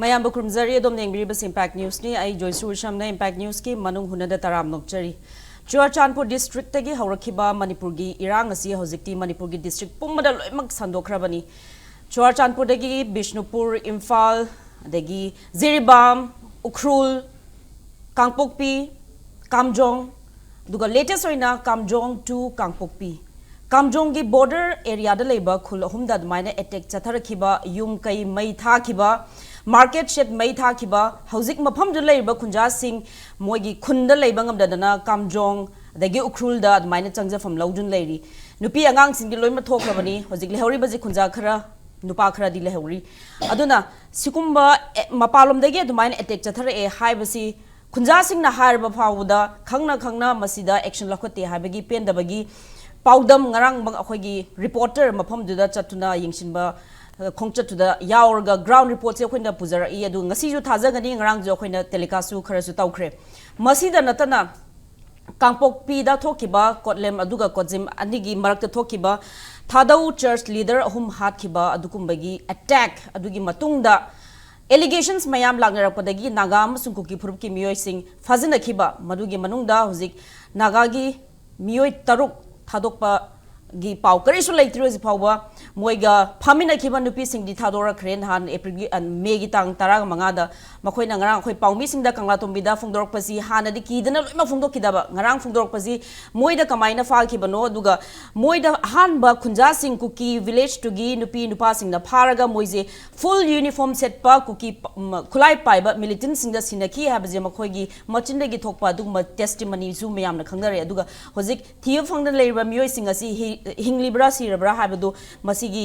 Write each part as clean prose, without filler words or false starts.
Mayam Bukrumzari Dom Nengbiribas Impact News ni ay Joyshree Usham na Impact News ki Manung Hunada Taram Nokchari. Churachandpur District tagi Haurakiba Manipurgi Irang asi Hozikti Manipurgi District Pumada Mag Sandokrabani. Churachandpur tagi Bishnupur Imphal dagi Ziribam Ukhrul KANGPOKPI KAMJONG duga latest oina KAMJONG to KANGPOKPI. KAMJONG gi border area da leba khul humda maina attack chatharakiba yum kai mai thakiba market shed mai thakiba hauzik mafam du leba khunja sing moigi khunda leba ngam dadana KAMJONG dagi Ukhrul da maina changja fam laudun leiri nupi angang sing gi loima thokrabani hauzik lehori baji khunja khara nupa khara di lehori aduna sikumba mapalom dagi du maina attack chathara e haibasi khunja sing na harba phawda khangna masida action lakhate habagi pendabagi Paudam ngarang bang akogi reporter mafam duda chatuna yingsinba khongchatuda yaurga ground report se khoina puzara I adu ngasi ju thajagani ngarang jo khoina telekasu kharasu tawkhre masida natana KANGPOKPI da thokiba kotlem aduga kojim anigi marakta thokiba thadau church leader ahum hatkiba adukumbagi attack adugi matungda allegations mayam lagnarakpadagi naga amasung kuki phurupki miyoi sing fazina khiba madugi manungda hojik nagagi miyoi taruk Thadokpa gi pau karisu leitro ji pawba moiga phamina khiba nupi sing di thadora khren han April and May gi tang tarang mangada makoina ngarang khoi paumi sing da kangla tombida fungdorok pasi hana di kidana loima fungdok kidaba ngarang fungdorok pasi moida kamaina fal khibano duga moida hanba khunja sing kuki village to gi nupi nupa sing na pharaga moije full uniform set pa kuki khulai paiba militant sing da sinaki habaje makoi gi machinda gi thokpa dugma testimony zu mayam na khangnare aduga hojik thiyo fangdan leiba miyoi sing asi hinglibra sirabra habadu masigi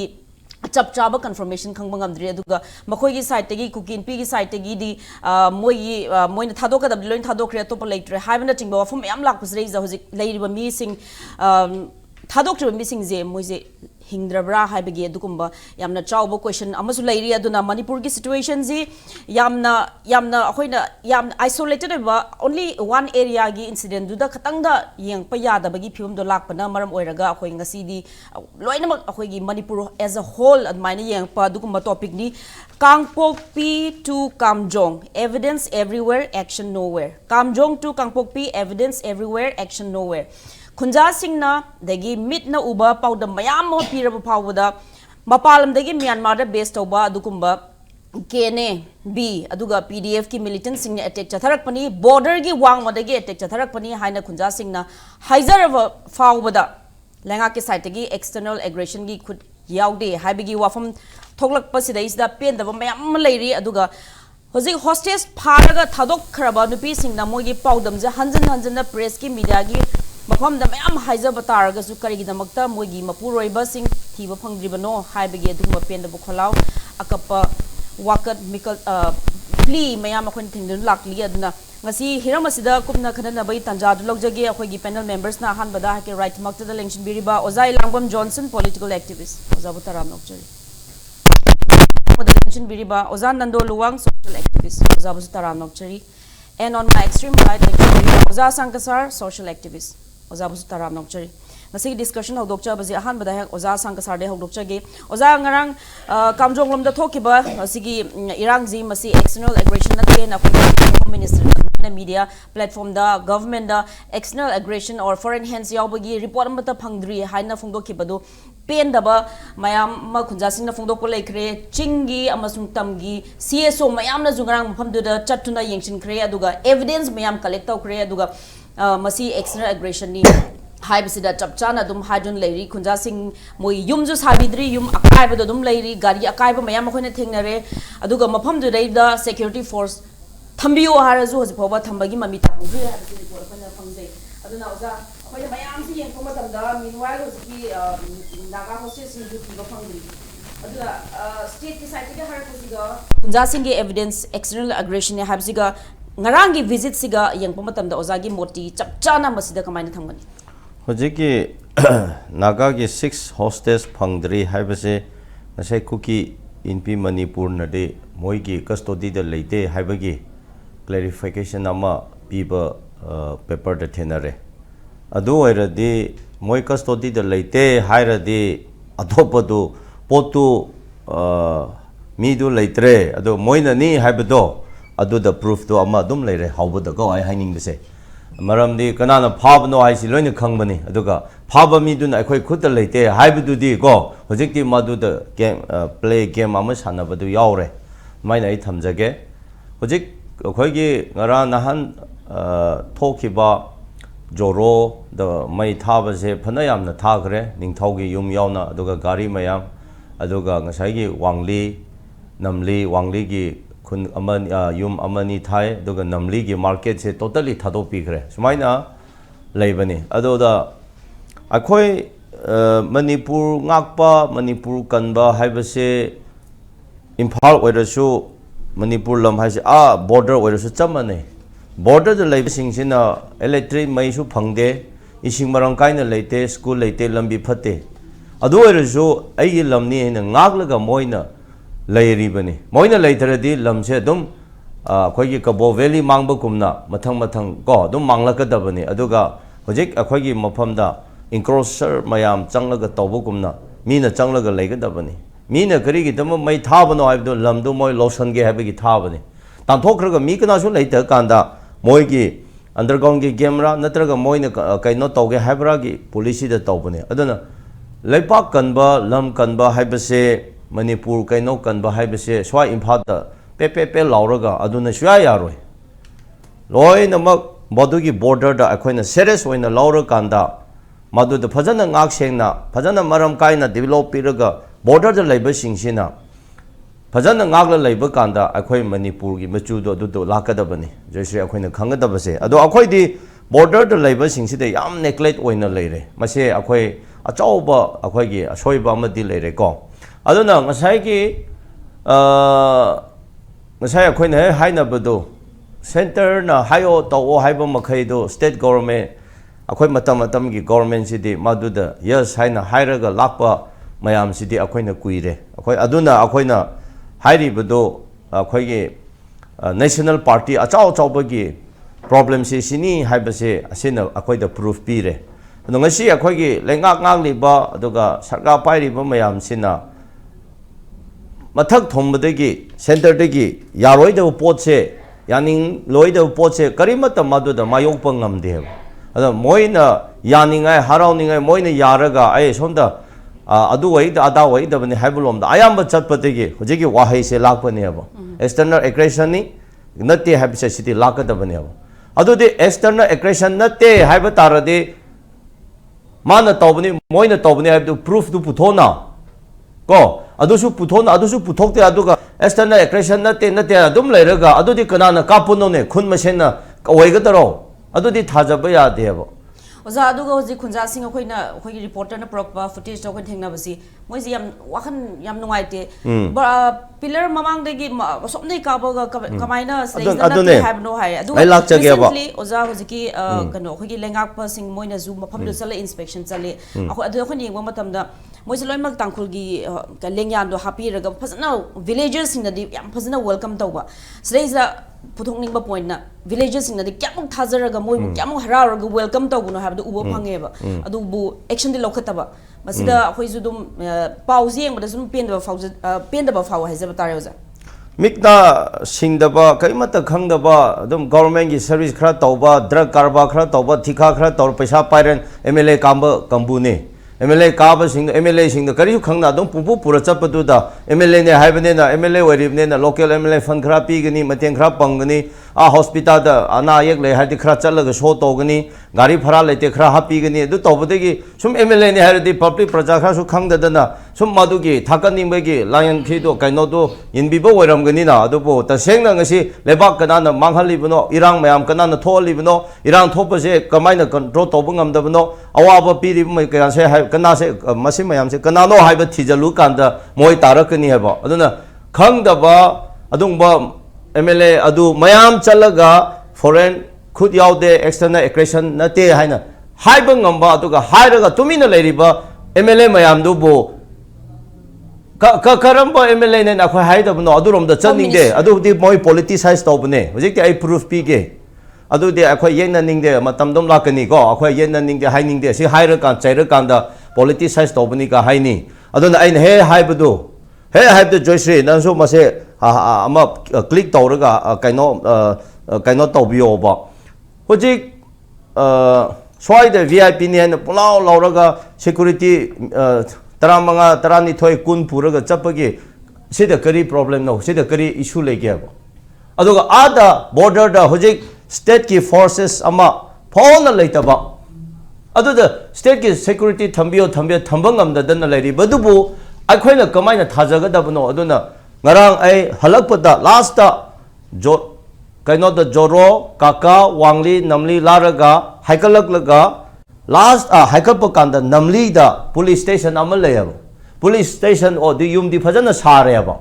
chap chaba confirmation khangba ngamdri aduga makhoi gi site gi kukin pi gi site gi di moina thadok da loin thadok re to palaitre haibna chingba wafum yam lak pusrei za hojik leiriba mi sing thadok re mi sing je moije hingdrabra haibagi adukumba yamna chawbo question amasu leiri aduna Manipur gi situation ji yamna akoina yam isolated ba only one area gi incident duda khatangda yengpa yada bagi phim do lakpana maram oiraga akoi ngasi di loinamak akoi gi Manipur as a whole admaina yengpa adukumba topic ni KANGPOKPI to KAMJONG evidence everywhere action nowhere KAMJONG to KANGPOKPI evidence everywhere action nowhere Khunja singna dagi mitna uba pauda mayam mo piraba pawda mapalam dagi Myanmar da based toba adukumba kene b aduga PDF ki militant singna attack chatharak pani border gi wang madagi attack chatharak pani haina khunja singna haizarava fawda lenga ke site gi external aggression gi khud yaude haibigi wafam thoklak pasida isda pendaba mayam leiri aduga hojik hostage pharaga thadok khraba nupi singna mogi paudam ja hanjan press ki media gi Mafam da mayam haizaba taraga su karigidamakta moigi mapuroiba sing thiba phangdribano haibagi aduma penda bukholau akapa wakat mikal plea mayam akhon thingdun lakli aduna ngasi hiramasida kupna khana bai tanja du logjage akhoigi panel members na han bada ke right makta da lengsin biriba oza Elangbam Johnson political activist oza butaram nokjari lengsin biriba oza Nando Luwang social activist oza butaram nokjari and on my extreme right oza Ashang Kashar social activist Oza busu taram nokchari ngasi discussion hodokcha baji ahan bada oza Ashang Kashar de hodokcha ge oza ngarang KAMJONG lom da thokiba asigi irang ji masi external aggression na te na minister na media platform da government da external aggression or foreign hands yawbagi report amata phangdri haina phongdokibadu pen daba mayam ma khunja sing na phongdok leikre chingi amasung tamgi CSO mayam na jungrang mafam du da chatuna yengsin kre aduga evidence mayam collect tawkre aduga masi external aggression ni haibsida chapchana dum hajun leiri khunja sing moi yum ju sabidri yum akai ba dum leiri gari akai ba mayam khone thengnare aduga mafam du da security force thambiyo harazu hoji phoba thambagi mami ta bu ya bi report khona phangjai aduna oza khoi mayam si yeng khoma tamda meanwhile hoji naga hostage sing ju ba phangri aduna state ki side ke har kusiga khunja sing ge evidence external aggression ya habsiga ngarangi visit siga yang pamatam da ozagi moti chapchana masida kamaina thangani hojiki nagagi 6 hostage phangdri haibase nasai kuki inpi Manipur na de moigi custody da leite haibagi clarification ama piba paper da thenare adu oiradi moi custody da leite hairadi adopadu potu mi du leitre ado moina ni haibado adu the proof to ama dum leire hawbada ko ai haining bese maram di kanana phabno ai si loina khangbani aduga phaba mi dun akhoi khutta leite haibadu di ko hojikti madu the game play game ama sanabadu yaure maina ai thamjage hojik akhoi gi ngara nahan thokiba joro the mai thaba se phana yamna thagre ningthau gi yum yauna aduga gari mayam aduga ngasai gi wangli gi kun aman yum amani thai aduga namli gi market se totally thadopi gre sumaina leibani adoda akhoi manipur ngakpa manipur kanba haibase imphal oirasu manipur lam haise border oirasu chamane border the leib singsina electric mai su phangde ising marang kaina leite school leite lambi phate adu oirasu ai lamni na ngaklaga moina leiribani moina leitaradi lamse dum akhoi kabo valley mangba kumna mathang ko dum manglakadabani aduga hojik akhoi gi mafamda encroacher mayam changlaga tawbu kumna mina changlaga leigadabani mina kari gi dum mai thabano haibdo lamdu moi lotion ge habigi thabani tanthokraga mi kana su leita kanda moi gi underground gi camera natraga moina kaino tawge habra gi police da tawbani aduna leipak kanba lam kanba haibase Manipur kaino kanba haibase swa imphata pe lauraga aduna shya yaroi loi namak bodugi border da akoina serious oina laura kanda madu da phajana ngak sengna phajana maram kaina develop piraga border da leiba singsina phajana ngak la leiba kanda akoi Manipur gi machu do du lakadabani Joyshree akoina khangadabase ado akoi di border da leiba singsida yam neglect oina leire mase akoi achauba akoi gi asoiba amadi leire ko aduna ngasai gi ngasai akhoi na haina bado center na hayo tawo haiba makhai do state government akhoi matam gi government sidi maduda yes haina hairaga lakpa mayam sidi akhoi na kuire akhoi aduna akhoi na hairi bado akhoi gi national party achau ba gi problem si sini haiba se asina akhoi da proof pire adu ngasi akhoi gi lengak ngak liba aduga sarga pairi ba mayam sina mathak thombadagi center dagi yaroi da potse yaning loi da potse karimata madu da mayok pangam de ada moina yaningai harauningai moina yaraga ai somda adu wai da ada wai da bani haibulom da ayam chatpategi hojigi wahai se lakpani aba external aggression ni natte habisa city lakada bani aba adu de external aggression natte haiba tarade mana tawbani moina tawbani habdu proof du puthona ko adusu puthona adusu puthokte aduga external aggression natte adum leiraga adudi kanana kapunone khun masena oigadaro adudi thajaba yadeba oza aduga hoji khunja sing akoina akhoi reporter na prokpa footage to thengna basi moisi yam wakhan yam nungaite pillar mamang degi somnei kabaga kamaina stage na have no hai adu recently oza hoji ki kano akhoi gi lengak pa sing moina zu mafam do sala inspection chale akhoi adu akhoi yengba matamda moisi loimak tangkhul gi ka lengyan do happy raga phasna villagers sing na di yam phasna welcome tawba sreiza puthongning ba point na villagers sing na di kyamuk thajaraga moi kyamuk hararaga welcome tawbuno habdu ubo phangeba adu bu action di lokhataba masida akhoi zu dum pause yengba sum pendaba faw haizaba tare oza mikna singdaba kaimata khangdaba adum government gi service khara tawba drug karba khara tawba thika khara tawr paisa pairen MLA kamba kambune MLA kaba sing MLA sing kari khangna dum pupu pura chapadu da MLA ne haibane na MLA waribne na local MLA fund khara pigani mateng khara pangani hospital da ana yek le hadi khara chalaga show togani gari phara lete khara hapigani du tobadegi sum MLA ne hardi public praja khara su khangda dana sum madugi thakani bagi lion khido kaino do inbibo waramgani na adubo ta sengna ngasi lebak kana na manghalibuno irang mayam kana na tholibuno irang thopase kamaina control tobungam dabno awaba piri mai kan se kana se masi mayam se kana no haiba thijalu kanda moi tarakani haba aduna khangdaba adungba MLA adu mayam chalaga foreign khud yaude external aggression nate haina haiba ngamba aduga hairaga tumina leiriba MLA mayam du bo karamba MLA ne na khoi haidabno adurom da channing adu di moi politicize tawbne hojik ai proof pige adu de akhoi yena ning de matam dom lakani ko akhoi yena ning de haining de si haira kan chaira kan da politicize tawbni ka haini aduna ain he haibadu Hey, I have the Joyshree. Nan so mase ama click tawraga kaino tawbiyo ba. Hojik swai the VIP ni na pulao lauraga security taramanga tarani thoi kun puraga chapagi sida kari problem no sida kari issue lege ba. Aduga ada border da hojik state ki forces ama phone laita ba. Aduda state ki security thambiyo thambangam da dan lairi badubu akhoi kamai na thajaga da bano aduna ngarang ai halakpada last da jo kaino da joro kaka wangli namli laraga haikalak laga last haikalpa kanda namli da police station amal layaba police station o di yum di phajana sare ba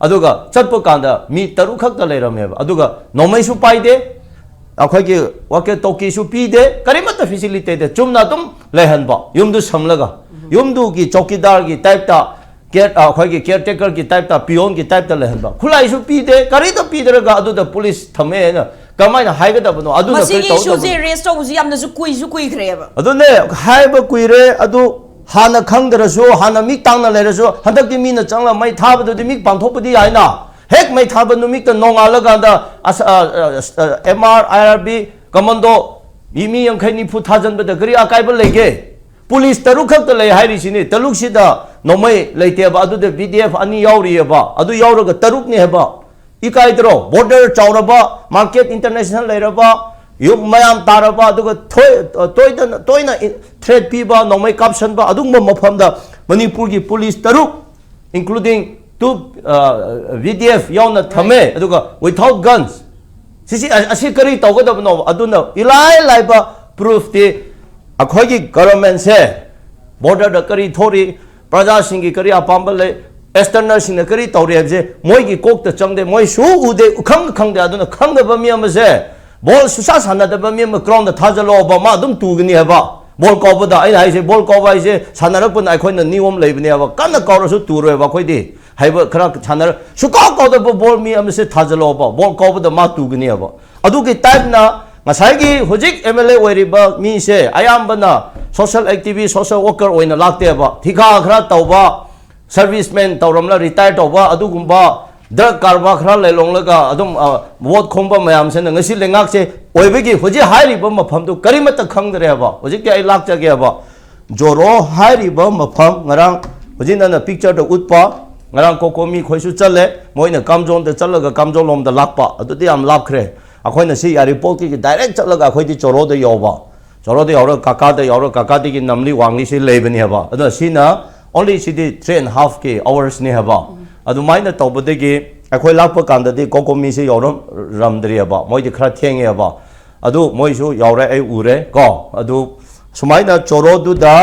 aduga chatpa kanda mi taru khak da lerameba aduga nomai su paide akhoi ki wake toki su pide karimata facility de chumna tum lehan ba yumdu samlaga yumdu ki chokidar ki type ta caretaker ki type ta pion ki type ta lehan ba khulai su pide karita pideraga adu da police thame na kamai na haiga da bano adu na kari to issue je rest of yam na su kui khreba adu ne haiba kuire adu hana khangdarasu hana mi tangna lerasu handak di mi na changla mai thabadu di mi pangthopudi aina hek mai thaba numik ta nongalaga da MR IRB commando imi yangkhaini phu thajan bada gari akaiba lege police taruk khak ta lei hairi sini taluk sida nomai leite ba adu de BDF ani yauri ba adu yauraga taruk ni heba ikai dro border chauraba market international leiraba yum mayam taraba adu toina threat pi ba nomai caption ba adu mafam da Manipur ki police taruk including two VDF yauna thame aduga without guns sisi asikari tawgadabno aduna ilai laiba proof ti akhoi gi government se border da kari thori praja sing gi kari apamba le external sing kari tawri habje moi gi kok ta changde moi su ude khang de aduna khang da bami amase bol susa sana da bami am ground da thajalo ba ma dum tugni haba bol ko da ai hai se bol ko ba se sanarak pun ai khoi na niom leibni haba kana kawrasu turo ba khoi di haiba khara channel suka ko da bol mi am se thajalo ba bol ko da ma tugni haba adu ki type na ngasai gi hojik MLA weriba mi se ayam bana social activist social worker oina lakte ba thika khara tawba serviceman tawramla retire tawba adu gumba drug karba khara lelong laga adum vote khomba mayam se ngasi lengak se oibegi hoji hairi ba mafam du karimata khangdre ba hojik ai lak ja ge ba joro hairi ba mafam ngarang hoji na picture da utpa ngarang kokomi khoisu chale moina kamjong da chalaga kamjong lom da lakpa adu ti am lak khre akhoi na si report ki direct chalaga akhoi ti choro da yoba choro da yoro kaka di ki namli wangli si lebani haba adu sina only city 3.5 k hours ni haba adu maina tawbade gi akhoi lakpa kanda di kokomi si yoram ramdri haba moi di khra thenge haba adu moi su yore ai ure ko adu sumaina choro du da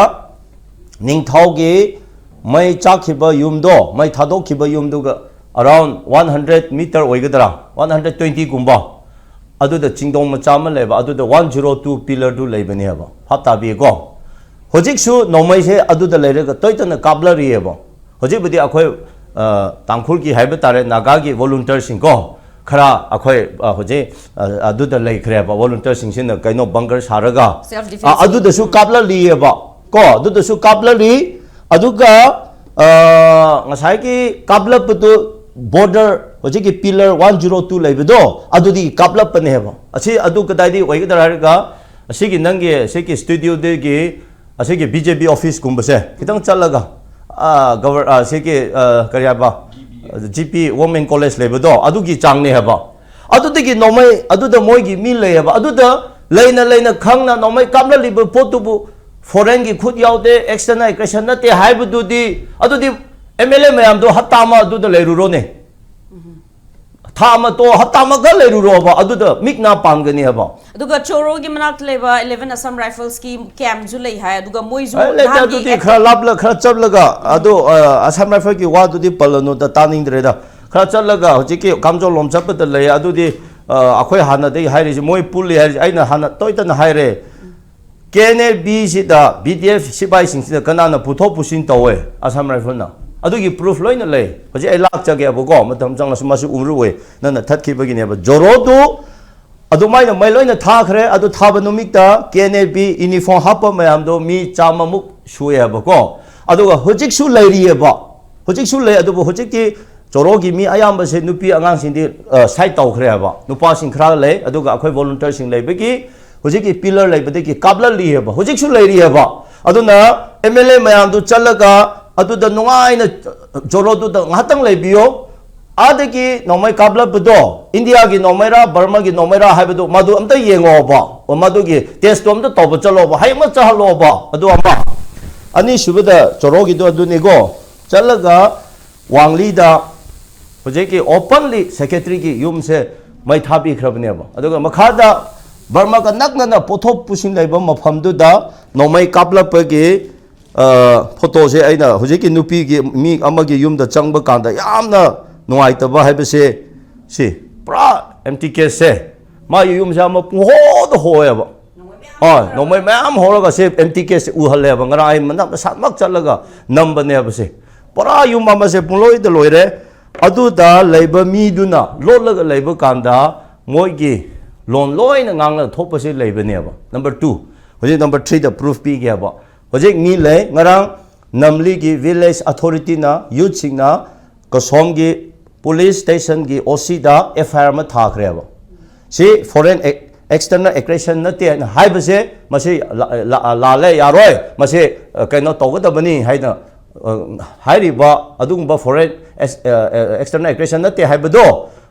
ningthau gi mai chakhiba yumdo mai thadokhiba yumdo ga around 100 meter oigadra 120 gumba adu da chingdong ma chama leba adu da 102 pillar du lebani haba hapta bi go hojik su nomai se adu da lere ga toitana kablari haba hojik budi akhoi tangkhul ki haiba tare naga gi volunteer sing ko khara akhoi hoje adu da lei khre ba volunteer sing sin kaino bunker saraga adu da su kablari haba ko adu da su kablari aduga ngasai ki kablap tu border hoje ki pillar 102 leibedo adudi kablap pane heba achi adu kadai di oi gadara ga asigi nange seki studio de gi asigi BJP office kumbase kitang chalaga governor seki kariya ba GP women college leibedo adugi changne heba adudi ki nomai aduda moi gi mil le heba aduda leina khangna nomai kabla libe potubu foreign ki khud yaude external aggression na te haibududi adudi MLA mayam do hatama adu da leiruro ne thama to hatama ga leiruro ba adu da mikna pangani haba aduga choro gi manak leba 11 Assam Rifles ki camp ju lei hai aduga moi ju le ta du di khra labla khra chablaga adu Assam Rifle ki wa du di palano da taning dre da khra chablaga hoji ki kamjo lom chap da le adu di akhoi hana dei hairi ji moi pulli hairi aina hana toita na haire kene bi si da BDF sibai sing si da kana na putho pusin tawe Assam Rifle na adugi proof loina le hoji ai lak jage abugo matam changla sumasu umruwe nana thatki bagine ba jorodu adumai na mai loina tha khre adu thaba numikta KNB uniform hapa mayam do mi chama muk shuye abugo aduga hojik su lairi ba Hojik su le adubu hojik ki chorogi mi ayam base nupi angang sindi side tau khre ba nupa sing khra le aduga akhoi volunteer sing le beki hojik ki pillar le bade ki kabla li ba hojik su le ri ba aduna MLA mayam du chalaga adu da nungai na choro du da ngatang le biyo adeki nomai kabla budo India ki nomai ra Burma ki nomai ra haibadu madu amta yengo ba madu ki test tom da tob chalo ba haima chalo ba adu ama ani shubada chorogi do adu ni go chalaga wangli da hojik ki openly secretary ki yum se mai thabi khrabne ba aduga makhada Burma ka nakna na pothop pusin laiba mafam du da nomai kabla pa ki photo se aina hojik ki nupi ki mi amagi yum da changba kanda yamna nuai taba haibase si pra MTK se ma yum sa ma ho do hoya ba nomai mam holaga se MTK se uhale ba ngara ai manap satmak chalaga number ne ba se pra yum ma se puloi de loire adu da leiba mi duna lolaga leiba kanda moigi lon loina ngangla thopa se leiba ne ba number 2 hojik number 3 the proof pi ge ba hojik mi le ngarang namli ki village authority na youth sing na kasom gi police station ki OC da FIR ma tha khre ba si foreign external aggression na te hai ba se ma se la le ya roi ma se kaino to ga da bani hai na hai ri ba adung ba foreign external aggression na te hai ba do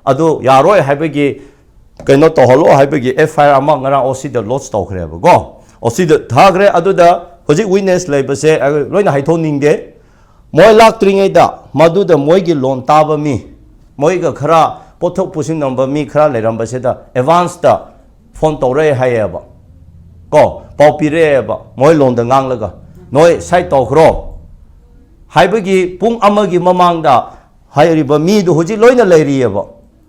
adu ya roi hai ba gi kaino to holo hai ba gi FIR ma ngara OC da lodge to khre ba go OC da tha khre adu da hojik witness lai ba se loina hai thon ning de moi lak tringai da madu da moi gi lon ta ba mi moi ga khara pothok pusin number mi khara le ram ba se da advance da phone to re hai ba ko pau pi re ba moi lon da ngang la ga noi sai to khro hai ba gi pung ama gi mamang da hai ri ba mi du hojik loina lai ri ba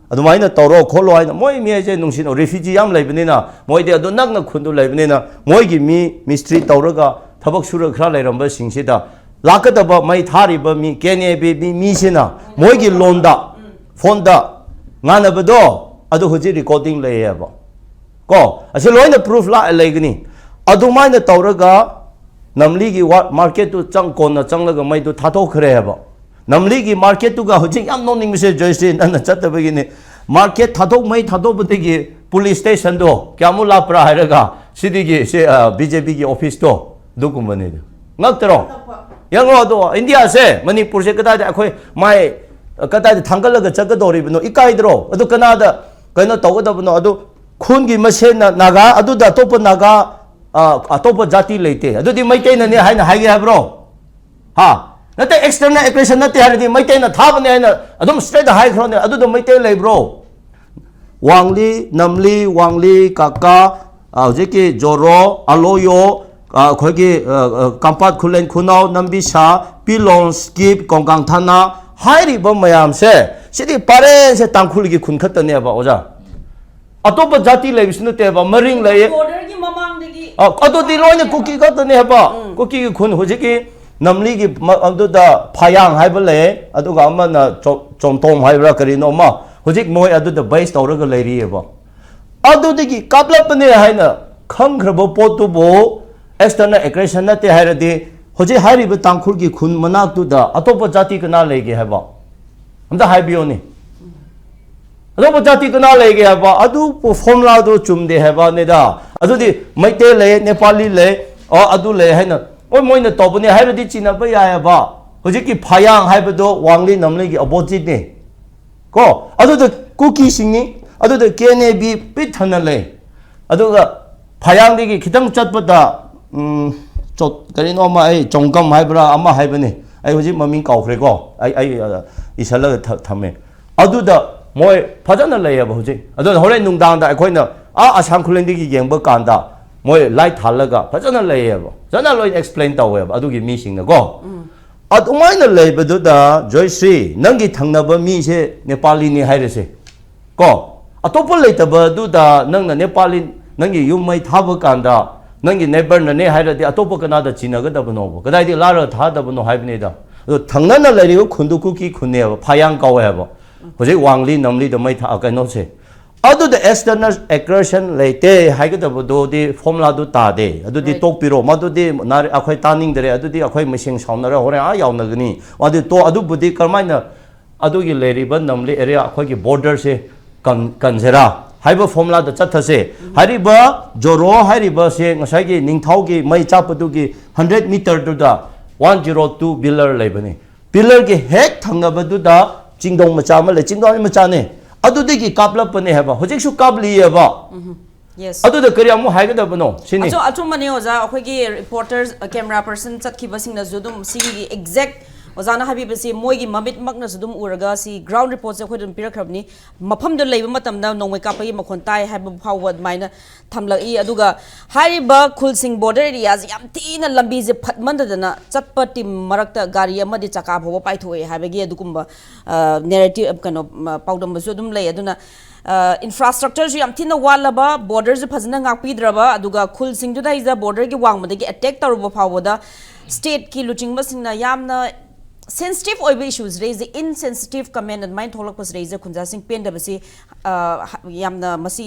adumaina toro kholo ai moi mi je nungsin refugee yam lai bani na moi de adu nak na khundu lai bani na moi gi mi mystery tawraga thabak sura khra lai ram ba sing se da lakadaba mai thari ba mi kene be mi sina moi gi londa phone da ngana ba do adu hoji recording le ya ba ko ase loina proof la lai gni adumaina tawraga namli gi market tu chang kon na chang laga mai tu thato khre ba namli gi market tu ga hoji yam no ning se Joyshree na chat ba gi ne market thato mai thato ba de gi police station do kyamu la pra ha ga sidi gi se BJP gi office to document ne ngak tro yang do India se Manipur se kada da khoi mai kada da thangal ga chaka dori bno ikai dro adu kanada kaino to da bno adu khun gi masen na naga adu da top naga atop jati leite adu di mai kai na ne hai na hai ga bro ha nate external aggression nate har di mai kai na thab ne na adum straight hai khro ne adu do mai kai le bro wangli namli wangli kaka jeki joro aloyo khoi kampat khulen khunau nambi sa pilon skip kongkang thana hairi ba mayam se sidi pare se tangkhul gi khun khat ne ba oja atop jati le bisnu te ba maring le border gi mamang de gi adu di loine kuki khat ne ba kuki gi khun hoji ki namli gi adu da phayang hai ba le adu ga ma na chomtom hai bra kari no ma hoji moi adu da base tawra ga le ri ba adu de gi kaplap ne hai na khang khra pot tu bo external aggression na te hai radi hoji hari ba tangkhul gi khun manak tu da atop jati kana lege hai ba amda hai bio ni atop jati kana lege hai ba adu formula do chumde hai ba ne da adu di maite le nepali le adu le hai na oi moi na to ne hai radi china ba ya ba hoji ki phayang hai ba do wangli namle gi opposite ne ko adu da cookie sing ni adu da KNB pit thana le adu ga phayang di gi khitang chat ba da करीनो चौकम है अमा है mummy कौख्रेको इसल थमे मोय फजन लेब हूँ हॉरें नुदांग अखोन आसाम खुलेंदी येंब कांद मोय light थालगा फजन लेब फजन loan explain तौवेब मीसिंगको अदुमाइन लेबदुदा जोयश्री नंगी थंगनब मीसे नेपाली है को अतोप लेतबदुदा नंग नेपाली नंगी युमै थाब कांद नंगी नेबर ने है अतोप कनाद चिनगदबनो कदाई लार थादबनो है थंगना लेरियो खुंदु कुकी खुने फायांग कौवे हूँ वांगली नमली मई था कौन से Adu the external aggression later haigadabdo the formula do tade adu the talk piro madu the nar akhoi taning dere adu the akhoi machine saunara hore a yawnagni adu to adu budi karmaina adu gi leriba namli area akhoi gi border se kanjera haiba formula da chathase hariba joro hariba se ngasai gi ningthau gi mai chapadu gi 100 meter du da 102 pillar lebani pillar gi hek thangabadu da jingdong macha ma le jingdong macha ne adudagi kapla pane haba hojik su kapli haba yes aduda kariamu haigadabano sini acho mane oza akhoi reporters camera person chatki basing na jodum sigi exact ozana habibasi moigi mamit makna sudum uraga si ground reports akhoi dum pirakhrabni mafam do leiba matam na nongmai kapai makhon tai haba phawad maina thamlai aduga hariba khulsing border areas yam tina lambi je phatmandana chatpa tim marakta gari amadi chaka bhawa paithoi habagi adukumba narrative kano paudam basu dum lei aduna infrastructure ji amthina walaba borders phajna ngakpidraba aduga khulsing juda iza border gi wangmada gi attack taruba phawada state ki luchingba singna yamna sensitive oiba issues raise the insensitive comment and mind tholak pas raise khunja sing pen da basi yamna masi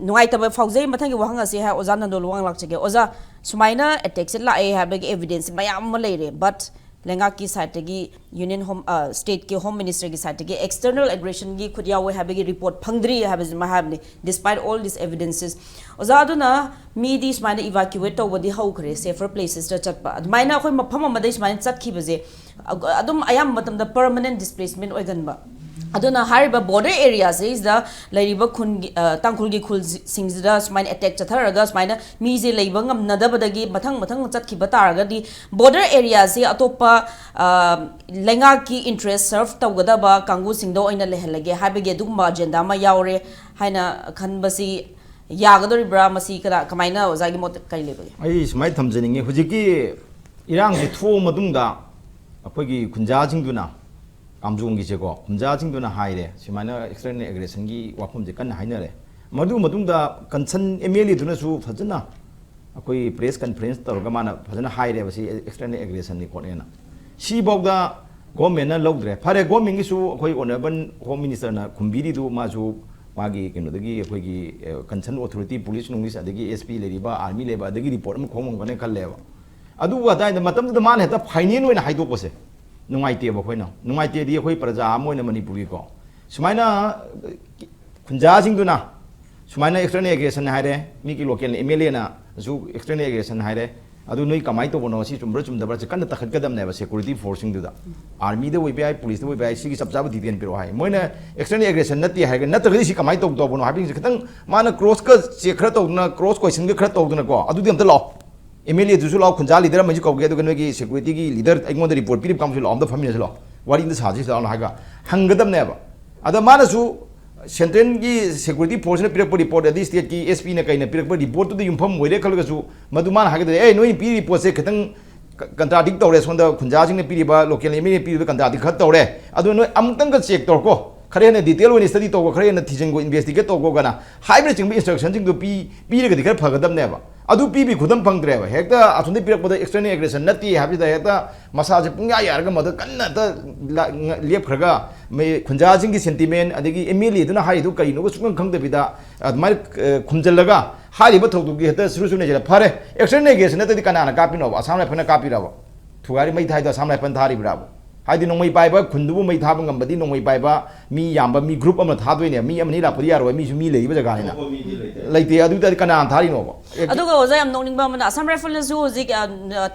nuai taba fauzai mathangi wahanga se ha oza Nando Luwang lakchege oza sumaina attack se la e ha bag evidence mayam ma leire but lenga ki side gi union home state ki home minister ki side gi external aggression gi khudya we have gi report phangdri have ma have despite all these evidences oza aduna mi di smaina evacuate to body how khre safer places to chatpa admaina khoi mafam ma dai smaina chatki baje adum ayam matam da permanent displacement oiganba aduna hariba border areas is the lariba khun tangkhul gi khul singda smain attack chatharaga smaina mi je leiba ngam nadabadagi mathang chatki bataraga di border areas se atopa lenga ki interest serve tawgadaba kangu singdo oina lehalage habege dugma agenda ma yaure haina khanbasi yagadoribra masi kada kamaina ozagi mot kai lebe ai smai thamjeninge hujiki irang ji thu madungda akogi khunja jingduna KAMJONG gi jego khunja jingduna haire simaina external aggression gi wafum je kan hainare madu madungda concern MLA duna su phajana akoi press conference targa mana phajana haire basi external aggression ni konena si bogda government na logdre phare government gi su akoi honorable home minister na khumbiri du ma su magi kenodagi akoi gi concern authority police nungis adagi SP leriba army leba adagi report am khomong kane kalleba adu wa dai matam da man heta final oina haidok pose nungaite ba khoina nungaite di khoi praja amoina manipuri ko sumaina khunja jingduna sumaina external aggression haire mi ki local MLA na zu external aggression haire adu noi kamai to bono si chumbra chumdabra se kan takhat kadam na ba security forcing du da army de woi bai police de woi bai si ki sabjab diten piro hai moina external aggression nati haige natagri si kamai to bono habing se khitang mana cross ka che khra to na cross question ga khra to na ko adu de am ta lo MLA dusu law khunja leader ma ji ko ge do gi security gi leader aingon da report pirip kam su law am da family se law wari in da saji sa law ha ga hangadam ne ba ada mana su central gi security force na pirap report adi state gi SP na kai na pirap report to the yumpham moire khal ga su madu man ha ga e noi pi report se khatang contradict tore son da khunja jing ne piri ba local MLA piri ba contradict khat tore adu noi amtang ga check tor ko khare na detail woni study to ko khare na thijing go investigate to ko gana hybrid jing instruction jing do pi ga di khar phagadam ne ba adu pibi khudam phangdreba hekta athunde pirakpada external aggression nati habida hekta masaje pungya yarga mad kanna ta lep khraga me khunja jing gi sentiment adigi MLA duna hai du kai no sukang khangdebida admai khumjallaga hari ba thokdu gi heta suru sune jela phare external aggression nati kana na kapino asam lai phana kapirabo thugari mai thai da asam lai phan thari brabo haidi nongmai paiba khundubu mai thaba ngambadi nongmai paiba mi yamba mi group ama thadoine mi amani la puri yaro mi su mi leiba jaga ni na laite adu ta kana thari no ba aduga oza yam nongning ba mana asam rifle zu zik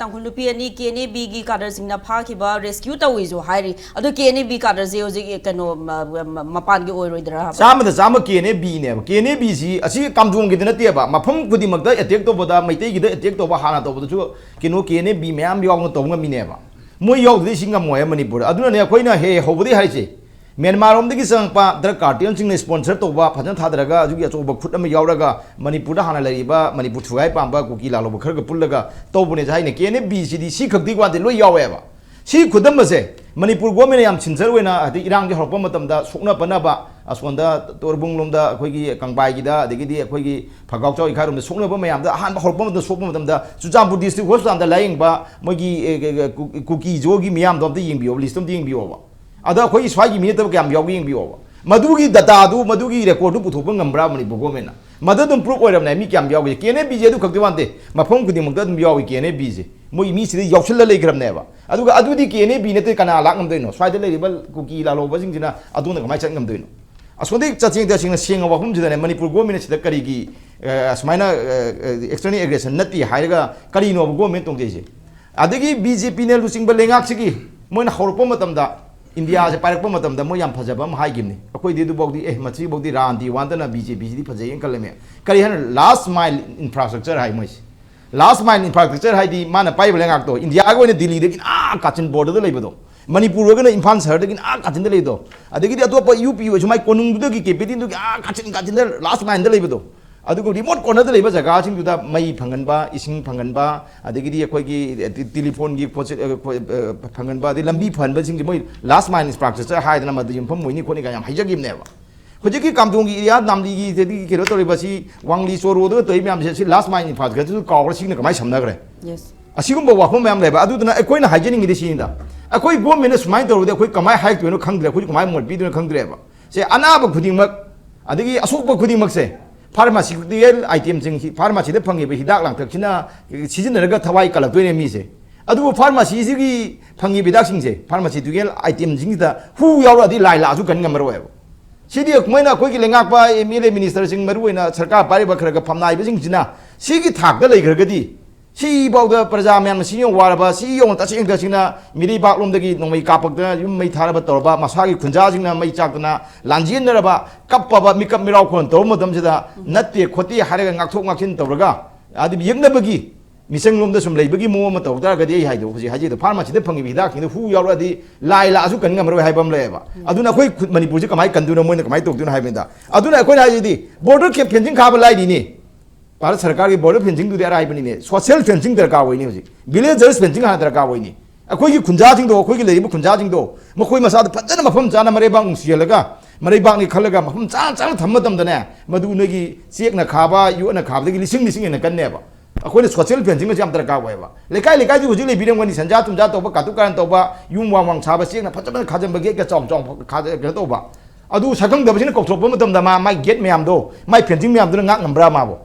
tangkhul lupi ani KNB gi kadar singna pha ki ba rescue tawi zo hairi adu KNB kadar ze zik kano mapan gi oi roidra sama KNB ne KNB si asi KAMJONG gi na te ba mafam gudi magda attack to boda maitai gi da attack to ba hana to boda chu kino KNB mayam yaw no to ngami ne ba moi yaw de singa moya manipur aduna ne khoina he hobudi haise Myanmar rom digi sangpa dra cartel sing sponsor to ba phajan thadaraga ajugi achoba khut ama yawraga manipur da hana lariba manipur thugai pamba kuki lalo ba kharga pullaga to bune jai ne kene BCD si khakdi kwa de loi yawe ba si khudam ba se manipur government yam chinjar wena adi irang ji horpa matam da sukna pana ba aswanda torbung lom da khoi gi kangbai gi da adigi di khoi gi phagaw chau ikharum da sukna ba mayam da han ba horpa matam sukna matam da Chuchampur district hospital da laing ba mogi kuki jogi miyam dom da ying biyo listum ding biyo ba ada khoi swai gi minute ba kyam yaw gi ying biyo ba Madugi data do Madugi record to put upon Brahmani Bogomena. Madam Pro or Mikam Yawi, can be Jedu Kaktivante, Mapong could Mugdam Yawi, can be busy. Moi meets the Yoshilla Lagram never. Adudi can be Nete Kana Lakam Dino, Side the label, Cookie Lalo Washington, Aduna, my Changam Dino. As one day, touching the sing of Home to the Manipur Gominets, the Karigi, as minor external aggression, Nati, Haiga, Karino, Gomentum Daisy. Adigi BJP losing Belengaki, Mon Horopomatam. India se parak pamatam da mo yam phajabam hai gimni akoi de du bogdi machi bogdi ran di wanda na BJP di phajai en kalame kari han last mile infrastructure hai mois last mile infrastructure hai di mana pai belengak to India go ne Delhi de kachin border da leibo Manipur go ne Imphal shahar de kachin da leido adegi di atop UP ho jumai konung du gi kepetin du kachin da last mile da leibo adugo remote corner da leiba jaga sing du da mai phangan ba ising phangan ba adegi di akoi gi telephone gi phangan ba di lambi phan ba sing moi last mile infrastructure hai da ma du pham moi ni khoni ga yam haijagim ne ba hojiki kamjong gi area namli gi di kero to leiba si wangli soro do toi myam se last mile infrastructure ka ra sing ne kamai samna gre yes asigumba wakhom myam leiba adu na akoi na haijening gi si da akoi government smai to de akoi kamai hai to no khangdre akoi kamai mot bi do khangdre ba se anaba khuding mak adegi asokba khuding mak se Pharmaceutical items in pharmacy the Pangi Hidak Lang Takina, season Tawai Kalakwe Mise. Adu pharmacy Pangi Bidaxing, pharmaceutical items in the who already lie Lazu can number. City of Mena quickly up by a million ministers in Maruina, Sarka Paribaka Pamna Bizingina, Sigi Tak the Lake Gadi. See about the Prazaman, see on Waraba, see on touching Gasina, Midi Baklum the Gate, no make up of the you may Taraba Torba, Masaki Kunjazina, May Chakana, Lanjinaraba, Kappa, Mikap Miracle, Tomadam Jeda, Nati, Koti, Haragan, Aktomakin, Toraga, Adi Yangabagi, Missing Lum the Sum Labagi moment of Dargadi Haido, Haji, the pharmacy, the Pangi Vidak, who already lie Lazukan number Habam Leva. Aduna quick Manipur, I can do no more than I took to Havenda. Aduna Quay, border kept painting Kabal Lidini. Bharat सरकार की border fencing Dudhiya राय बनी ने social fencing दरकार हुई नहीं होगी villagers fencing हाँ दरकार हुई नहीं अकोई की खुंजाजिंग दो अकोई की लेगी वो खुंजाजिंग दो मकोई मसाद पत्ते मफम जाना मरे बांग उसी लगा मरे बांग निकल लगा मफम चां चां थम्म तम दने मधु ने की सीख न खाबा यू न खाब देगी लिसिंग लिसिंग न करने बा अकोई ने सोशल फेंसिंग में जाम दरकार हुआ है बा लेकाई लेकाई जो उजले बीरंग वनी संजा तुम जा तो बा कातु कारण तो बा यूं वांग छाबा सीख न पत्ते खाजम बगे के चौंग चौंग खाजे के तो बा अदु सकंग दबसिन कोथोप मतम दमा माई गेट में आम दो माई फेंसिंग में आम दो ngak ngambra ma bo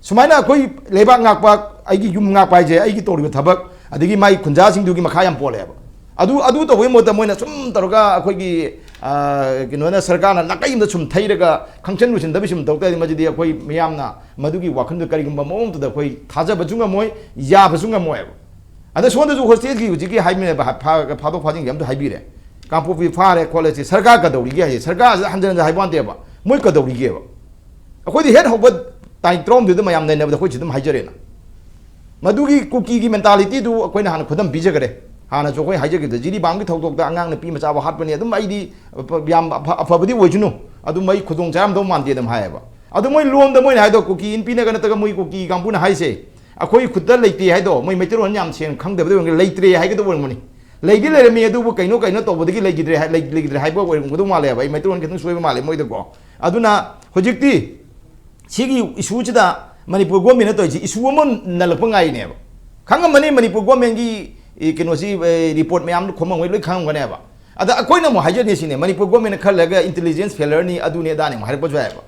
Sumaina koi lebak ngakpa aigi yum ngakpa je aigi tori thabak adigi mai khunja sing dugi makha yam pole adu to we mo ta moina sum taroga akoi gi kinona sarkar na nakai da sum thairaga khangchen lu sin da bisum tawta di majidi akoi miyamna madugi wakhan da kari gumba mom to da koi thaja bajunga moy ya bajunga moy ada sonda ju hostel gi uji gi haime ba phado phajing yam to haibire kampopi phare college sarkar ka dawri gi sarkar hanjan da haiban de ba moy ka dawri gi ba akoi di head hobat Tai trom du mayam ne da khoi chidum haijare na madugi cookie gi mentality du koi na han khudam bijagare hana jo koi haijage da jiri bang gi thok thok da angang na pi macha ba hat bani adum ai di yam afabadi wojunu adu mai khudong jam do man de dam hai ba adu moi lom da moi hai do cookie in pi na ga na ta moi cookie gampu na hai se akoi khudda leiti hai do moi metro yam chen khang da ba leitre hai ga do bon moni leigi le mi adu bu kaino kaino to bodigi leigidre hai ba wo ngu do ma le ba metro on ke soi ma le moi da ko aduna hojikti Sigi isuuchida Manipur government to isu mon nalpangai ne ba khanga mani Manipur government gi kenosi report me am khomang wei loi khang gane ba ada akoi na mo haje ne sine Manipur government khalaga intelligence failure ni adu ne da ne har pa jwa ba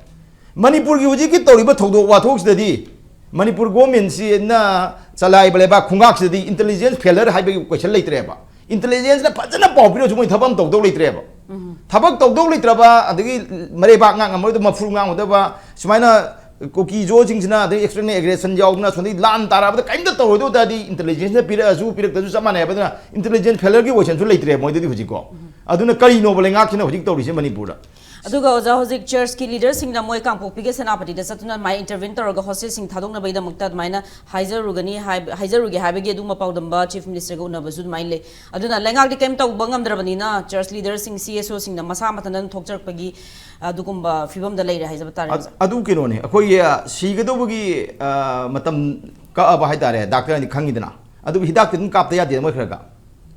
Manipur gi uji ki tori ba thogdo wa thok sidadi Manipur government si na chalai bale ba khungak sidadi intelligence failure hai ba question leitre ba intelligence na pajana popiro jumoi thabam togdo leitre ba Tabak tok dog litraba adagi mare bak ngang amoi to mafru ngang odaba sumaina koki jo jingsina the extreme aggression jawna sondi lan tara ba kaim da to do da di intelligence na pira azu pira ta ju samane ba na intelligence failure gi question su leitre moi di huji ko aduna kari no bole ngak china huji to ri se manipur da aduga oza hozik church ki leader sing na moi kangpokpi ge senapati da satuna mai intervene toroga hostel sing thadong na baida mukta maina haizarugi haibege du mapaudamba chief minister go na bazu mai le aduna lengak di kem taw bangam drabani na church leader sing CSO sing na masa matanan thokchar pagi adugumba fibam da leire haizaba tar adu kino ne akoi sigadobu gi matam ka aba haitare doctor ni khangidana adu hidak tin kap ta ya de moi khraga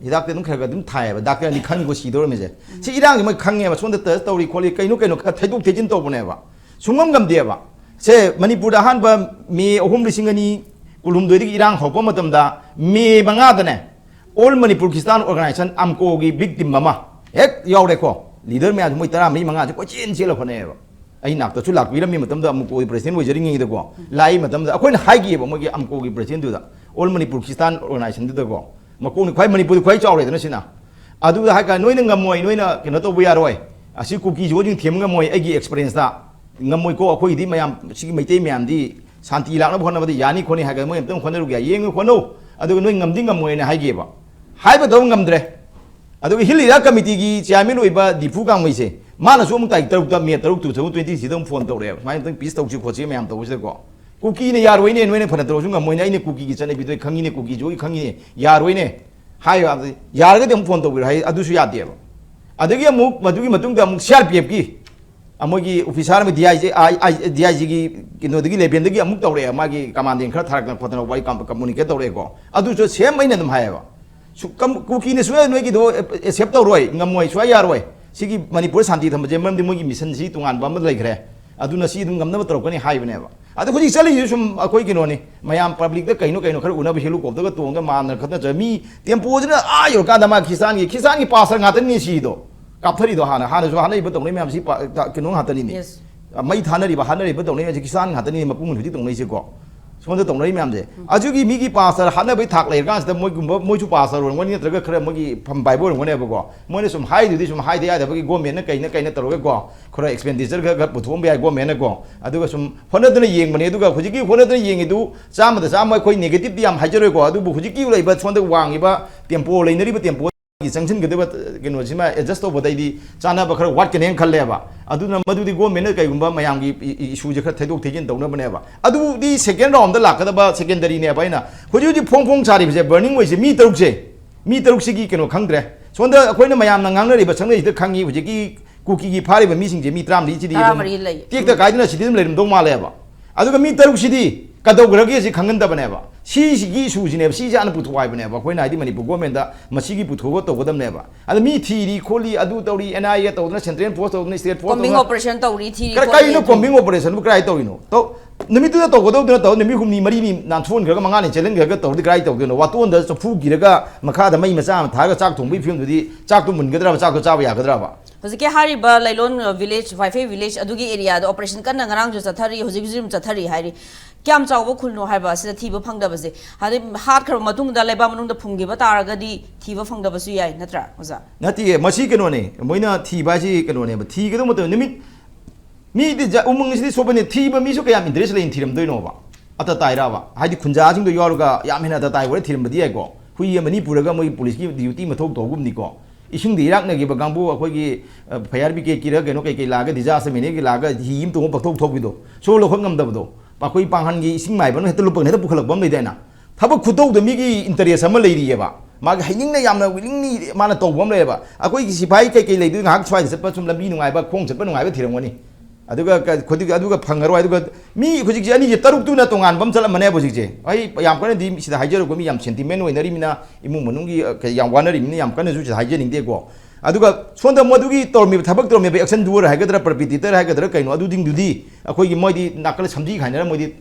hidak te dum khraga dum thai ba doctor ni khang go si dor me je si irang ni moi khange ba sonda test tori kholi kaino thaiduk thejin to bune ba sungam gam de ba se Manipur da han ba me ohum risingani kulum doi di irang hopa matam da me banga da ne all Manipur Christian organization amko gi victim mama ek yaw re ko ลีดเดอร์แม่สมมติตามนี้มังงานจะก็เชี่ยเราคนนี้แบบไอ้หนักแต่ชุดหลักวิลมีมาตั้งแต่อัมโกประธานวิจาริงี้ตัวก็ไล่มาตั้งแต่คนไฮกี้แบบเมื่อกี้อัมโกประธานตัวโอลมันนี่ปุกิสถานออร์แกไนเซชันตัวก็มาคุยควายมันนี่ปุควายเจ้าเลยนั่นสินะอะดูให้กันน้อยนึงงามวยน้อยน่ะกันตัววิยารวยอาศัยคุกกี้จวนจึงเทียมงามวยไอ้กี่ experience ละงามวยก็คุยที่มายามสิ่งไม่เต็มยามที่สันติหลักนั้นคนนั้นว่าที่ยานี่คนนี้ให้กันมวยต้องคนนั้นรู้แก่ยังคนนู้อะดูน้อยงามดิ้งงามวยเนี่ยให้กี่บ่ให้ไปตัวงามเดรอะดูฮิลลี่รักคอมมิตี้กี่เจ้าไม่รู้อีบ้าดิฟูกังไม่ใช่มาหน้าช่วงมึงแต่ตรุกตัวเมียตรุกตัวช่วง20สิต้องโฟนตัวเรียบไม่ต้องปีสตัวชิวโคชิไม่ยามตัวชิวก็คุกกี้เนี่ยยารวยเนี่ยน้อยเนี่ยพันตัวช่วงงามวยเนี่ยไอ้เนี่ยคุกกี้กิจเนี่ยไปตัวขังเนี่ยคุกกี้โจ้ขังเนี่ยยารวยเนี่ยให้ยารก็เดี๋ยวโฟนตัวไปให้อะดูสุยาเดียบอะดูกี่มุกมาดูกี่มาตุ้งเดี๋ยวมุกเชียร์เปียบกี่อะมุกกี่ออฟฟิศาร์में DIG की किन्हों देखी लेबियन देखी अमुक तौरे है मागी commanding खर थारक पतन Y communicate तौरे को अदु जो 6 महीने तुम है वा कम कुकी ने सुए नोई की दो एक्सेप्ट तौरे ngam सुए यार वे सिगी मणिपुर शांति थम जे मम दिमो की मिशन सी तुंगान बम लेखरे अदु न सी तुम ngam न तौर को नहीं हाई बने वा अदु खुजी चली जो सुम कोई किनो ने मयाम पब्लिक द कइनो कइनो खर उना हेलु कोप द तोंग मान खत जमी टेम्पो जना आ यो का दमा किसान की पास ngaten ni si do कापथरी दो हाना जो हाना इबो तोंने मैम सी किनो हातनी ने मई थानरीबा हानरीबा तोंने जे किसान हातनी मपुंग हुदी तोंने से को सोंद तोंने मैम जे अजुगी मिगी पासर हाना बै थाक ले गांस द मोय गुम मोय छु पासर वन नि तरग खरे मोगी फम बाइबो रंगने बको मोने सुम हाई दुदी सुम हाई दे या दबगी गवर्नमेंट न कइने तरोगे को खरे एक्सपेंडिचर ग पुथोम बय गवर्नमेंट को अदुगा सुम होनदने येंग बने अदुगा हुजिकी होनदने येंग दु चाम द चाम कोई नेगेटिव दियाम हाइजरो को अदु हुजिकी लैबा सोंद वांगिबा टेम्पो लेनरिबा टेम्पो संगठन गदब कनो सिमा एडजस्ट तो बदाई दी चाना बखर वाट कने खल्लेबा अदुना मदुदी गवर्नमेंट कइगुंबा मयांगी इशू जे खर थैदोक थैजिन तौना बनेबा अदुदी सेकेंड राउंड दा लाकदबा सेकेंडरी ने बाइना हुजुजी फोंग सारि जे बर्निंग वइसे मी तरुक सिगी कनो खंगद्रे सोंदा अखोइना मयाम ना ngangnariba संगै द खंगी हुजिकी कुकी की फारिबा मिसिंग जे मी 30 सिदी टेक गाइदना सिदिम लेरम दो मालेबा अदुगा मी तरुक सिदी कदौग्रगे से खंगनदबनेबा सीगी सूजिने सी जान पुथवाइबनेबा कोइना आइदि मणिपुर गवर्नमेंट दा मसीगी पुथोगो तौगदमनेबा अद मी थीरी खोली अदु तौरी एनआईए तौदना सेंट्रल फोर्स तौदना स्टेट फोर्स कॉम्बिंग ऑपरेशन तौरी थीरी काइनो कॉम्बिंग ऑपरेशन बु क्राइ तौरिनो तो नमितु तौगदौदना तौ नमि हुमनी मरी नि नाथोन ग्रग मंगानि चेलेंज ग्रग तौदि क्राइ तौदनो वातोन दा चफु गिरगा मखादा मई मचा थागा चाक थोंबि फिल्म दुदि चाक तो मुनगदरा चाक तो चाबा यागदराबा हजिके हारिबा लाइलोन विलेज वाइफे विलेज अदुगी एरिया द ऑपरेशन कन नगरांग जो चथरी हजिक जुम चथरी हारि क्याम चावबो खुलनो हाइबा सिदा थीबो फंगदबसे हादि हात खर मतुंग दा लेबा मनुंग द फुंगिबा तारगदी थीबो फंगदबसु याय नत्रा ओजा नति मसी कनोने मोइना थीबा जी कनोने थीगदो मत निमित मी दि उमंग सिदि सोबने थीबा मिसु कयाम इंटरेस्ट लेन थीरम दोइनोबा अता ताइराबा हादि खुंजा जिंग दो यारुगा याम हेना ता ताइ वरे थीरम बदि यायको हुइ मणिपुरगा मोइ पुलिस की ड्यूटी मथोक तोगुमनिको इसिंग दी इराकनगी बगांबु अखोगी फायर ब्रिगेड की कनो कई लागा डिजास्टर मैने की लागा हिम तो पथोक थोबिदो सो लोखन ngamdabdo पाखोई पांगहनगी इसिंग माइबन हेत लुपन हेत पुखलकबम लेदेना थब खुदौद मिगी इंटरेस्ट अमा लेरियेबा माग हाइनिंगना यामना विलिंगनी माना तौबम लेबा अखोई सिपाही कई लेदु ngahak swai setpa sum lambi nungaiba khong setpa nungaiba thirangwani aduga khodi aduga phangaro aduga mi khojik je ani je taruk tu na tongan bam chala mane bojik je ai yam kana di sida haijero ko mi yam sentiment oinari mina imung manungi yam wanari mina yam kana ju haijening de ko aduga sonda modugi tormi thabak tormi action duer haigadra perpetitor haigadra kaino adu ding dudi akoi gi moidi nakal samji khainara moidi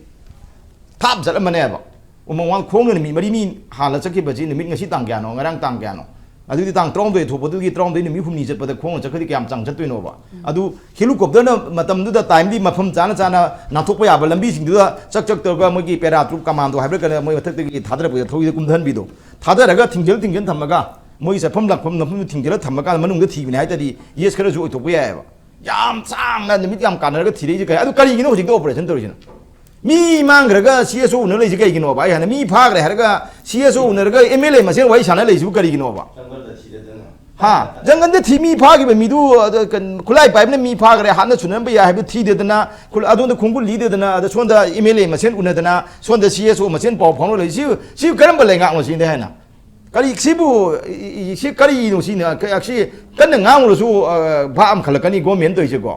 thap jala mane ba umang wang khong ni mi mari mi hala chakki baji nimit ngasi tang kya no ngarang tang kya no अदुदी तांग ट्रॉम दे थोप अदुगी ट्रॉम दे निमि हुमनी चपद खोंग चखदि क्याम चांग चतुइनो बा अदु helicopter न मतम दुदा time दि मफम चाना चाना नाथोप याब लंबी सिंग दुदा चक चक तोगा मगी para troupe commando हाइब्र कने मोय मथक दि थादर बय थोइ कुमधन बिदो थादरगा थिंगल थमगा मोय सफम लखम नफम थिंगल थमगा मनुंग थिबिने हाइतदि येस खरा जु ओइथोप यायबा याम चांग ना निमित याम कानरगा थिरि जे अदु करिगिनो होजिक ऑपरेशन तोरिजिना मी मांग्रगा सीएसओ उन लैजे कइगिनो बा याना मी फाग्रे हरगा सीएसओ उनरगा एमएलए मसे वाइ साना लैजु करिगिनो बा हाँ जंगल दे थी मी फागी बे मिदु खुलाई पाइप ने मी फागरे हाना सुनन बे या है थी देदना खुल अदों खुंगु ली देदना अद सोंदा एमएलए मसेन उनदना सोंदा सीएसओ मसेन पाव फाउनो लई सी करम बले ngang लो सिन दे हैना करी सिबु सी करी नो सिन एक्सी कन ngang लो सु भाम खलकनी गवर्नमेंट तोइसे को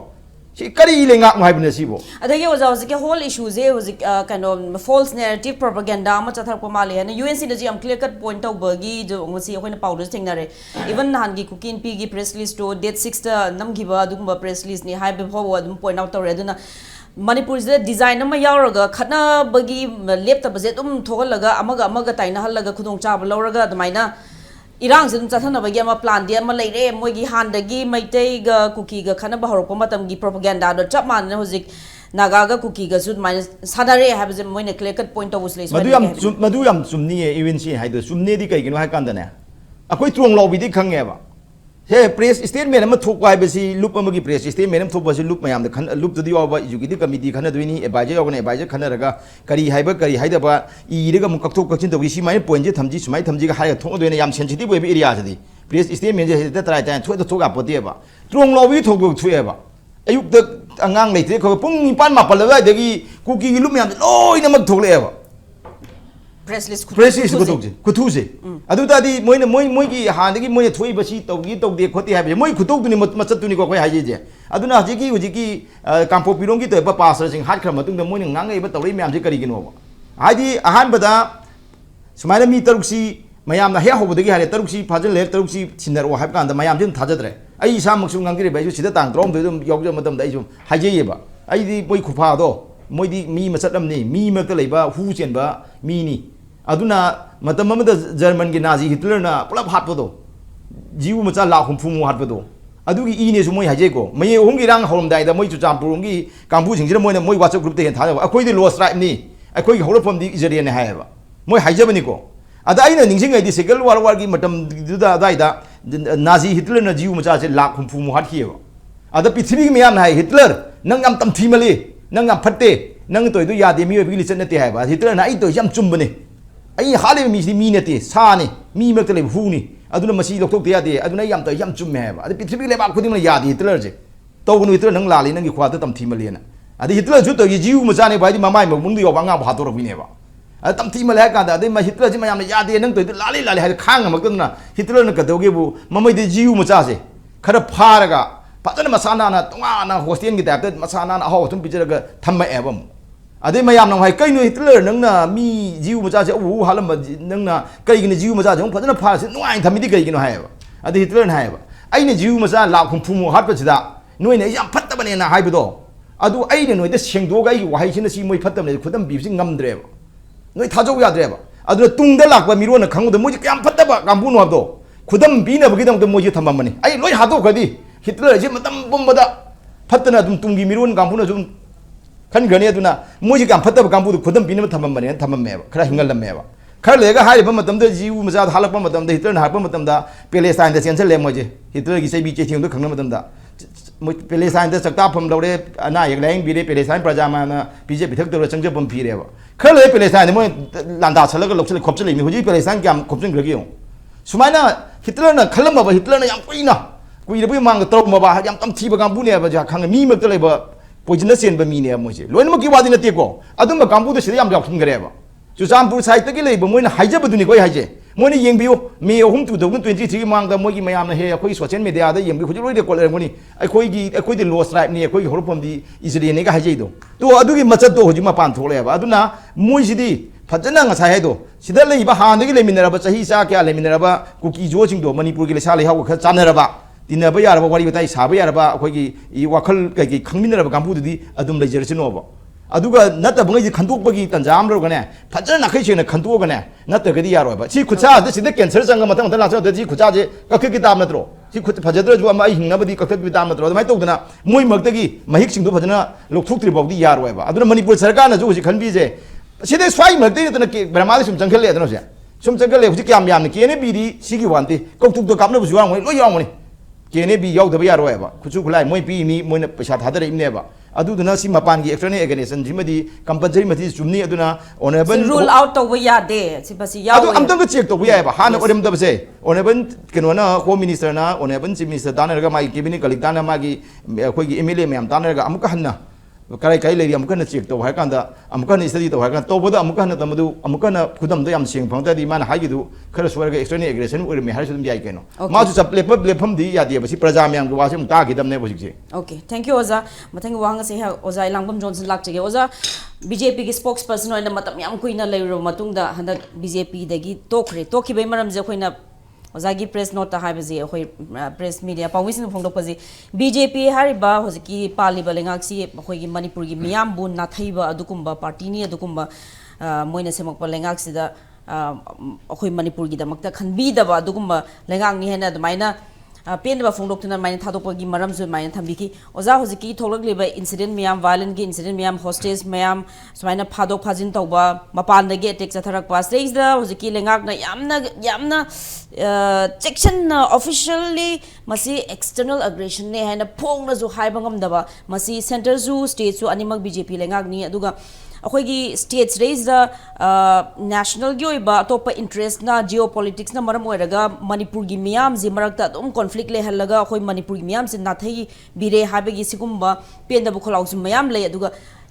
सी करी ले ngang हाइबने सिबो अदगे ओजा के होल इशू जे kind of false narrative propaganda म चथर को माले है यूएनसी ने जी हम क्लियर कट पॉइंट आउट बगी जो ngसी अखोइन पाउडर थिंगनारे इवन नहान की कुकिन पी की प्रेस रिलीज तो डेट 6 ता नमगिबा दुगुम्बा प्रेस रिलीज नि हाइब फो अदुम पॉइंट आउट तौरे अदुना मणिपुर से डिजाइन अमा यावरगा खतना बगी लेप्त बजे तुम थोगलगा अमगा अमगा ताइना हलगा खुदोंग चाब लौरगा अदमाइना irang se dum chathanaba gi ama plan dia ma leire moigi handagi maitei ga kuki ga khana bahor ko matam gi propaganda do chap man hojik naga ga kuki ga sud minus sadare have je moine clear cut point of us madu yam sumni e even si hai do sumne di kai gino ha kan da ne akoi trong lo bi di khang nge ba he press statement ma thok wai ba si loop ma gi press statement ma thok ba si loop mayam da khan loop di wa ba executive committee khana do ni advisor yogane advisor khana raga kari hai da ba I re ga mu kak thok kak chin do gi si mai point je thamji sumai thamji ga hai thok do ne yam sensitive we area ji press statement je da try tan thoi da thok ga pote ba trong lo bi thok do thue ba ayuk da angang nei te ko pung ni pan ma pal da de gi kuki gi loop mayam loi na mak thok le ba press list kutu je adu ta di moi gi han gi moi thui ba si to gi to de khoti ha be moi kutok tu ni machat tu ni ko khoi ha je adu na ji gi kampo pirong gi to ba passer sing hat khram tung da moi ngang ngai ba to ri myam je kari gi no ba ha di ahan ba da sumaina mi taruk si mayam na he ho ba de gi ha taruk si phajal le taruk si chinar wa ha kan da mayam jin thajadre ai sa mak sung ngang gi ba ju sida tang trom de yog jo matam da ai ju ha je ye ba ai di moi khupa do moi di mi machat am ni mi mak ta lei ba hu chen ba mi ni aduna matam amada German gi Nazi Hitler na pulap hat podo jiu macha la khum phumu hat podo adu gi ine su moi haje ko mai hong gi rang holom dai da moi chu champur gi kampu sing jira moi na moi WhatsApp group te tha da akoi di low stripe ni akoi gi holopom di Israel ne hai ba moi haje bani ko ada aina ningsing ai di second world war gi matam du da dai da Nazi Hitler na jiu macha se la khum phumu hat hi ba ada prithvi gi meyam hai Hitler nang am tam thi mali nang am phatte nang toi du ya de mi bi li chen na te hai ba Hitler na ai toi yam chum bani ai hale mi si mi ne te sa ni mi mak te le hu ni aduna masi lok tok te ya de aduna yam ta yam chum me ba adi prithvi le ba khudi ma ya di Hitler je to gun Hitler nang la li nang gi khwa ta tam thi ma le na adi Hitler ju to gi jiu ma cha ne ba di ma mai ma mung di yo ba nga ba to ro bi ne ba adi tam thi ma le ka da adi ma Hitler ji ma yam ya de nang to la li ha khang ma tung na Hitler na ka do ge bu ma mai de jiu ma cha se khara pha ra ga pajana masana na tonga na hostel gi ta ta masana na ho tum pi ja ga tham ma e ba ade mayam nang hai kai no Hitler nang na mi jiu macha se u halam ba nang na kai gi ne jiu macha jong phajana pha se nuai thami di kai gi no hai ba ade Hitler na hai ba ai ne jiu macha la khum phumu hat ba chida noi ne yam phat ta ba ne na hai ba do adu ai ne noi de seng do ga gi wahai sin si moi phat ta ne khudam bi sing ngam dre ba noi tha jo ya dre ba adu tung da lak ba mi ro na khang do moi kyam phat ta ba kam bu no do khudam bi na ba gi dang de moi tham ba mani ai loi ha do ga di Hitler je matam bum ba da phat na dum tung gi mi ro na kam bu na jum kan gani aduna moji kam phatta kam bu khudam binam thamam bane thamam me ba khara hingal lam me ba khar lega hai ba matam da jiu maja halak ba matam da Hitler na ha ba matam da Palestine da censal le moje Hitler gi sai bi che thing do khangna matam da Palestine da sakta pham lore ana yak laing bi de Palestine praja ma na BJP thak do changje bam phi re ba khar le Palestine mo landa chala ga lokchal khopchal mi hoji Palestine kam khopchal gre gi sumaina Hitler na khalam ba Hitler na yam kui de bu mang tro ma ba yam tam thi ba kam bu ne ba ja khang mi mak ta le ba poison sen ba mi ne mo je loin mo ki wadi na te ko adum ba kambu de sida yam jak thung gare ba chu champur sai ta ki le ba mo na haije ba du ni koi haije mo ni yeng biu me hum tu 2023 mang da mo gi mayam na he khoi social media da yeng bi khu loi de ko le mo ni ai khoi de low stripe ni khoi horopom di Israel ne ga haije do to adu gi machat do hoji ma pan thole ba aduna mo si di phajana nga sai do sida le ba han de gi le min ra ba chahi sa kya le min ra ba kuki jo ching do Manipur gi le sa le ha ko kha chan ra ba tina ba yar ba wari ba tai sa ba yar ba khoi gi I wakhal kai gi khangmin ra ba kampu di adum le jer chino ba aduga nata bangai khandok ba gi tanjam ro ga ne phajana na khai chena khandok ga ne nata ga di yar ba si khucha de sida cancer sang ma thang la cha de si khucha je ka ki dam na tro si khut phajadra ju ma hing na ba di ka ki dam na tro mai to dana moi mak ta gi mahik sing do phajana lok thuk tri ba di yar ba aduna Manipur sarkar na ju si khan bi je sida swai mak te na ki brahma sum changkhel le dana se sum changkhel le hu kyam yam ni ke ne bi di si gi wan te kok thuk do kap na bu ju wa ngoi lo yaw ngoi kene bi yaw da ba yaro ba khuchu khulai moi pi mi moi na paisa thadare imne ba adu duna si mapan gi external organization jimadi compulsory mati chumni aduna honorable rule out to ya de si pasi yaw adu amtang ga check to ya ba han orem da se honorable keno na home minister na honorable chief minister dana ga mai cabinet colleague dana ma gi khoi gi MLA mem dana ga amuka hanna kai kai le amuka na check to ha kan da amuka ni study to ha kan to boda amuka na tamadu amuka na khudam da yam sing phang da di man ha gi du khara swar ga external aggression ur me har sudum yai keno ma ju chaple platform di ya di ba si praja myam ga wa sim ta gi dam ne bo sik se okay thank you oza mathang wang se ha oza Elangbam Johnson lak chege oza BJP gi spokesperson oina matam yam kuina leiro matung da handak BJP dagi tokre toki bai maram je khoina Ozagi press note ta hai bazi khoi press media pawis phong dok bazi BJP hariba hojiki pali balengak si khoi gi Manipur gi miyam bun na thaiba adukumba party ni adukumba moina semak balengak si da अखोई मणिपुर की दमकता खनबीदबा दुगुम्बा लेंगांगनी हेना दमाइना पेनबा फोंदोक्तुना माइना थादोकपगी मरमजु माइना थंबिकी ओजा होजिकी थोलगलिबा incident मियाम violent की incident मियाम hostage मियाम सुमाइना फादोक फाजिन तौबा मपानदगी attack चथरकपा स्टेजदा होजिकी लेंगाकना यामना section officially मसी external aggression ने हैना फोंगनजु हाइबा ngamdaba मसी centre जु स्टेट जु अनिमक बीजेपी लेंगाकनी अदुगा अखोगी स्टेट्स रेज नेशनल की अतोप इंटरेस्ट ना जियो पॉलिटिक्स ना मरम ओइरगा मणिपुर की मियाम जी मरक्ता अदुम कॉन्फ्लिक्ट लेहल्लगा अखोई मणिपुर की मियाम से नाथई बिरे हाबेगी सिगुम्बा पेंदबु खलाउसु मयाम ले अदुगा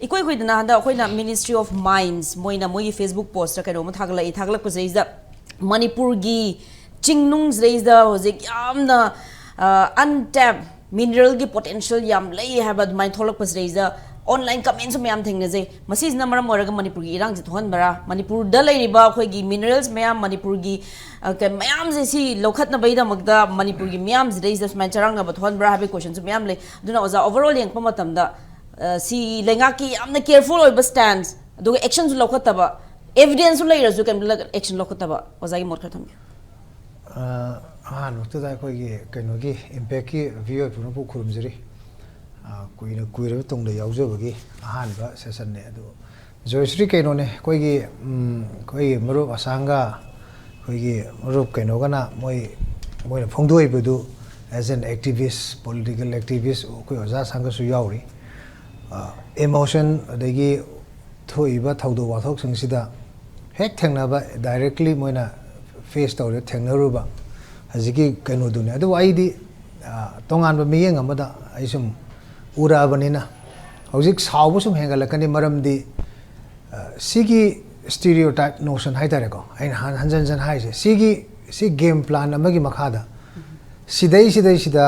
इकोई कोइदना हंदा अखोइना मिनिस्ट्री ऑफ माइंस मोइना मोई फेसबुक पोस्ट कनो थागलक पजेइदा मणिपुर की चिंगनुंग रेजदा होजिक यामना अनटैप मिनरल की पोटेंशियल याम लई हाबा दुमाइ थोलक पजेइदा ऑनलाइन कमेंट्स मैम थेंगनजे मसीजना मरम ओरगा मणिपुर की इरांग थोहनबरा मणिपुर द लेरिबा अखोगी मिनरल्स मैम मणिपुर की मैम जे सी लौखतनबैदमकदा मणिपुर की मैम जिदैज सुमाइ चरांगना थोहनबरा हाबे क्वेश्चन मैम ले दुना ओजा ओवरऑल यंगप मतमदा सी लेंगा की यामना केयरफुल ओइबा स्टैंड्स दुगा एक्शन जु लौखतबा एविडेंस जु लेरजु केम एक्शन लौखतबा ओजागी मोट खतम नुक्तदा अखोगी कइनोगी इंपैक्ट की व्यू पुनपु खुरुमजरी कुइर तुंग यावजबगी अहानबा सेशन ने अदु जोयश्री कइनो ने कोई मरुप असांगा कोई मरुप कइनोगना मोय फोंदोइबदु as an activist political activist कोई ओजा संगसु यावरी इमोशन अदगी थोइबा थौदो वाथोक संगसिदा हेक थेंगनाबा डायरेक्टली मोयना फेस तौरे थेंगनरुबा हजिकी कइनो दुने अदु आइदी तोंगानबा मियेंग अमदा आइसुम उराबनिना हौजिक सावबो सुम हेंगलकनी मरमदी सिगी स्टीरियोटाइप नोशन हाइतारेको आइन हंजन हाइसे सी गेम प्लान अमगी मखादा सिदा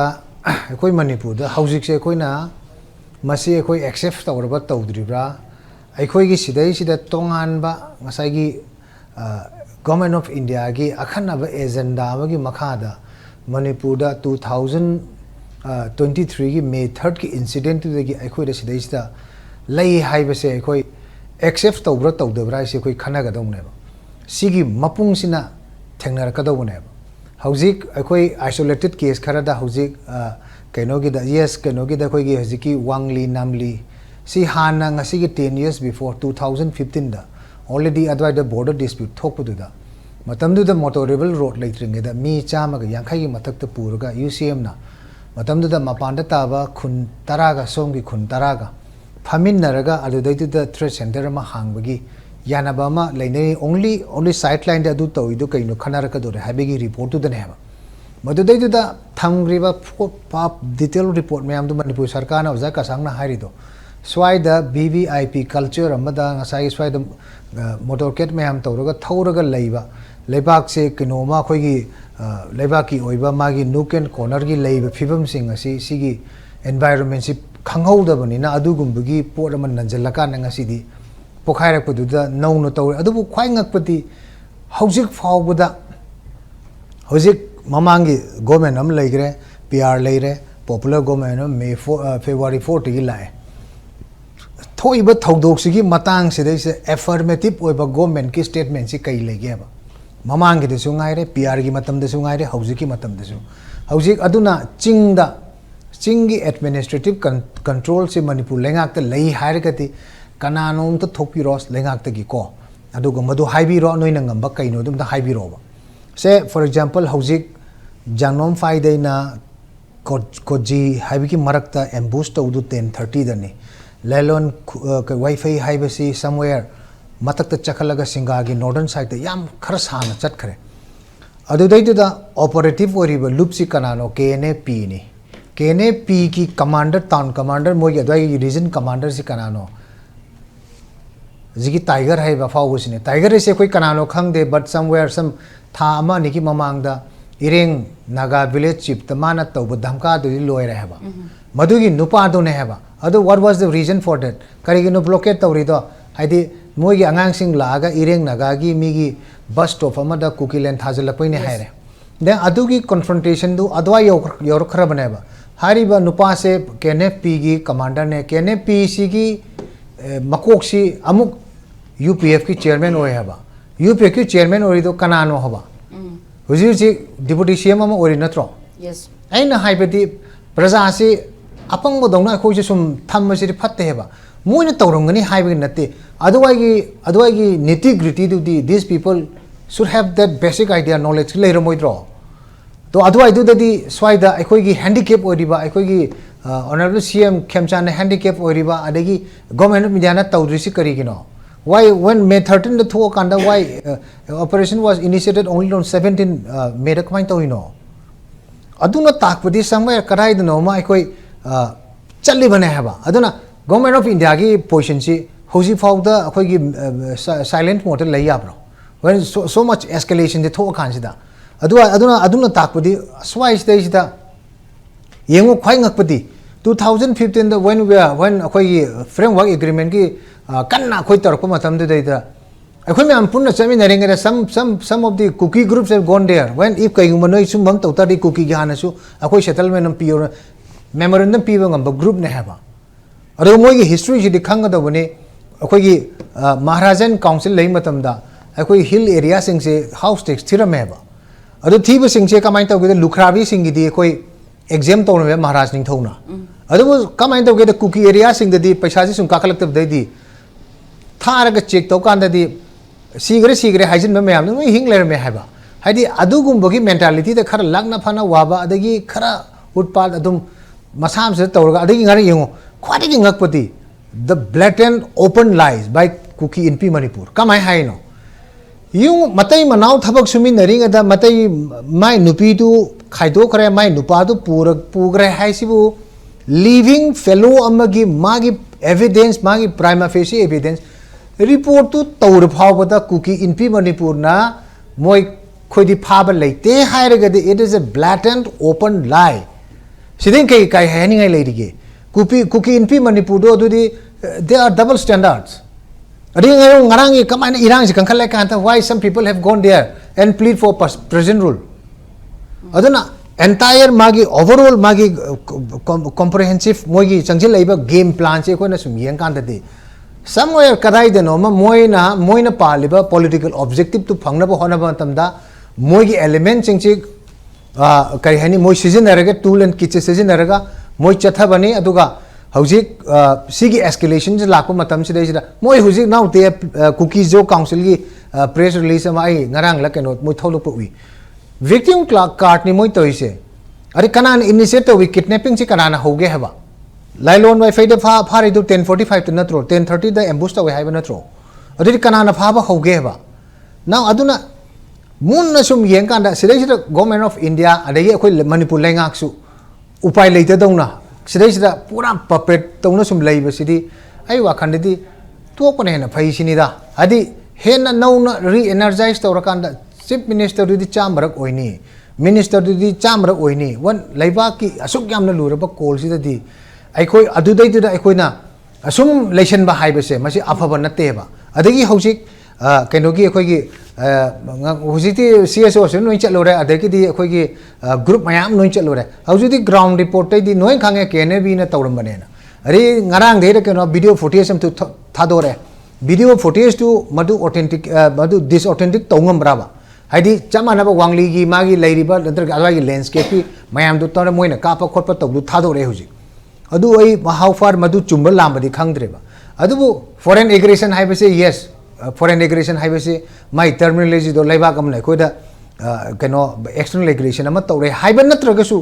कोई मणिपुर दा हौजिक से कोइना मसी कोई एक्सेप्ट तौरबा तौद्रिब्रा अखोई सिदा तोंगानबा ngसाइगी गवर्नमेंट ऑफ इंडिया की अखनब एजेंडा अमगी मखादा मणिपुर दा 2023 की मे 3 की इंसिडेंट अखोई सिदा लई हाइबसे अखोई एक्सेप्ट तौब्रा तौदब्रा इसे कोई खनागदौनेब सिगी मपुंगसिना थेंगनरकदौनेब हौजिक अखोई आइसोलेटेड केस खरदा हौजिक कइनोगिदा यस कइनोगिदा अखोई हजिकी वांगली नामली सी हाना ngasi 10 years before 2015 दा already adwaida border dispute thokpududa matamduda motorable road leitringeda mi chamaga yankhai gi mathakta puraga UCM na matamduda mapanda taba khun taraga somgi khun taraga famin naraga adudaitu threat center ma hangbagi yanaba ma leinei only sideline da adu toidu kaino khanaraka dore habegi report tu dane haba madudaitu da thamgriba pop detail report mayam du manipur sarkar na oja ka sangna hairido स्वाइदा BVIP culture अमदा ngसाई स्वाइदा motorcade मैम तौरगा थौरगा लैबा लेबाक से किनोमा खोगी लेबाक की ओइबा मागी नूक एंड कॉर्नर की लैबा फिबम सिंग असि सिगी एनवायरनमेंट सि खंगौदबनिना अदुगुंबगी पोट अमन नंजलका नंगसिदी पोखाइरकपदुदा नौनो तौर अदुबु ख्वाइ ngakpati हौजिक फावबदा हौजिक ममांगी गवर्नमेंट अम लैग्रे PR लैरे पॉपुलर गवर्नमेंट मे February 4 गी लाए थोइबा थौदोक्सिगी मतांग सिदैसे एफर्मेटिव ओइबा गवर्नमेंट की स्टेटमेंट सि कई लेगेबा ममांगी दसु गाइरे PR की मतम दसु गाइरे हौजिकी मतम दसु हौजिक अदुना चिंगी एडमिनिस्ट्रेटिव कंट्रोल से मणिपुर लेंगाक्ता लई हाइरगति कनानोम त थोपिरोस लेंगाक्ता की को अदुगा मदु हाइबिरो नोइना ngamba कइनो दुम दा हाइबिरोबा से फॉर एग्जांपल हौजिक जानोम फाइदैना कोजी हाइबिकी मरक्ता एम्बूस तौदु 10:30 दनी लेलोन वाईफाई हाइबसी समवेयर मतक चखलगा सिंगा की नॉर्दर्न साइड याम खर साना चटखरे अदुदैदुदा ऑपरेटिव ओरिबा लुपसी कनानो KNAP नि KNAP की कमांडर टाउन कमांडर मोय अदवाई रीजन कमांडर से कनानो जिगी टाइगर हाइबा फावसिने टाइगर से कोई कनानो खंगदे बट समवेयर सम था अमा निकी ममांगदा इरेंग नागा विलेज चिप तमाना तौब धमका दुई लोय रहेबा मधुगी नुपा दुने हेबा अदु what was the reason for that करिगिनो ब्लॉकेट तौरिदो हाइदि मोगी आंगांसिंग लागा इरेंग नागागी मिगी बस स्टॉप अमदा कुकीलैंड थाजलपैने हाइरे देन अदुगी कन्फ्रंटेशन दु अदवा योरखरबनेबा हारिबा नुपा से KNAP की कमांडर ने KNAP सी की मकोक्सी अमुक UPF की चेयरमैन होय हेबा UPA की chairman और इधो कनानो होगा हुजी जी डिप्टी CM अम और इन्हें Yes. ऐ ना हाई बेटी प्रजा से अपंग वो दोंना कोई जिसम थम मशीर फत्ते है बा मुझे तौरंगनी हाई बेटी नत्ते अदवाई की नीति ग्रिटी दो दी these people should have that basic idea knowledge ले रमोई ड्रॉ तो अदवाई दो दी स्वाइदा कोई की handicap और रिबा कोई की honorable CM खेमचान handicap और रिबा अदेगी government मीडिया ना तौरिसी करी किनो why when May 13 the thua kanda why operation was initiated only on 17 May the kamain tawino aduna takpadi somewhere karai no ma koi challi bane haba aduna government of India ki position si hosi fau da koi ki silent mode lai abro when so much escalation the thua kan sida aduna takpadi swai stage da yengo khwai ngakpadi 2015 the when koi framework agreement ki kanna khoi tar ko matam de da akhoi me am punna chami naringa some of the cookie groups have gone there when if kai manoi sum bam tauta di cookie gana su akhoi settlement am pior memorandum piwa ngam group ne haba aro moi gi history ji dikhanga da bone akhoi gi maharajan council lei matam da akhoi hill area sing se house tax thira me ba aro thiba sing se kamai taw ge lukhrabi sing gi di akhoi exam taw ne maharaj ning thona aro kamai taw ge cookie area sing di paisa ji sum ka khalak tab dai di थारग check तो कांदा दी सीगरे hygiene में ma'am ने हिंग लेर में हाइबा हाइदी अदुगुंबगी mentality the खरा लागना फाना वाबा अदगी खरा उत्पाद अदुम मसाम से तौरगा अदगी ngari yengo khwadi ngakpati the blatant open lies by Kuki in Manipur kamai haino yung matai manau thabak sumi naring ada matai mai nupi tu khaido kare mai nupa tu pugre haisibu living fellow amagi magi evidence magi prima facie evidence report to tawr phawbada Kuki in Manipur na moi khodi phaba leite hairaga it is a blatant open lie sidin kai hani ngai leirige Kuki in Manipur do they are double standards ring ngarang kamana irang si kankhala kanta why some people have gone there and plead for present rule aduna entire magi overall magi comprehensive moigi changjil laiba game plan che ko na sum yang kan de somewhere kadai de no ma moina paliba political objective to phangna ba hona ba tamda moigi element ching chi kai hani moi season araga tool and kitchen season araga moi chatha bani aduga hojik sigi escalation je lakpa matam si dei moi hojik now te cookies jo council gi press release ma ai ngarang la keno moi tholo pu wi victim card ni moi toise ari kanan initiate wi kidnapping chi kanana hoge haba lailon wi faida phari du 10:45 to natro 10:30 da ambush ta wi haiba natro adi kanana phaba hoge haba now aduna mun na sum yeng kan da sidai sida government of India adai akhoi Manipur lengak su upai leite dongna sidai sida pura puppet tongna sum leiba sidi ai wa khandidi to pone na phai sini da adi hena no na re energize tawrakan da chief minister du di chamrak oini minister du di chamrak oini wan leiba ki asuk yamna luraba call sida di akhoi adudai da akhoi na asum lesion ba haiba se masi afaba natte ba adagi hojik kainogi akhoi gi hojiti CSO se noi chalore adagi di akhoi gi group mayam noi chalore hojiti ground report tai di noi khange kene bi na tawram bane na ari ngarang de keno video footage am tu thadore video footage tu madu authentic madu disauthentic tongam braba haidi chamana ba wangli gi magi leiriba nadra alai landscape ki mayam du tor moina kapa khotpa tawdu thadore hojik adu ai how far madu chumbal lambadi khangdreba adu foreign aggression haiba se yes foreign aggression haiba se my terminology do laiba kam nai koida keno external aggression ama tawre haiba natraga su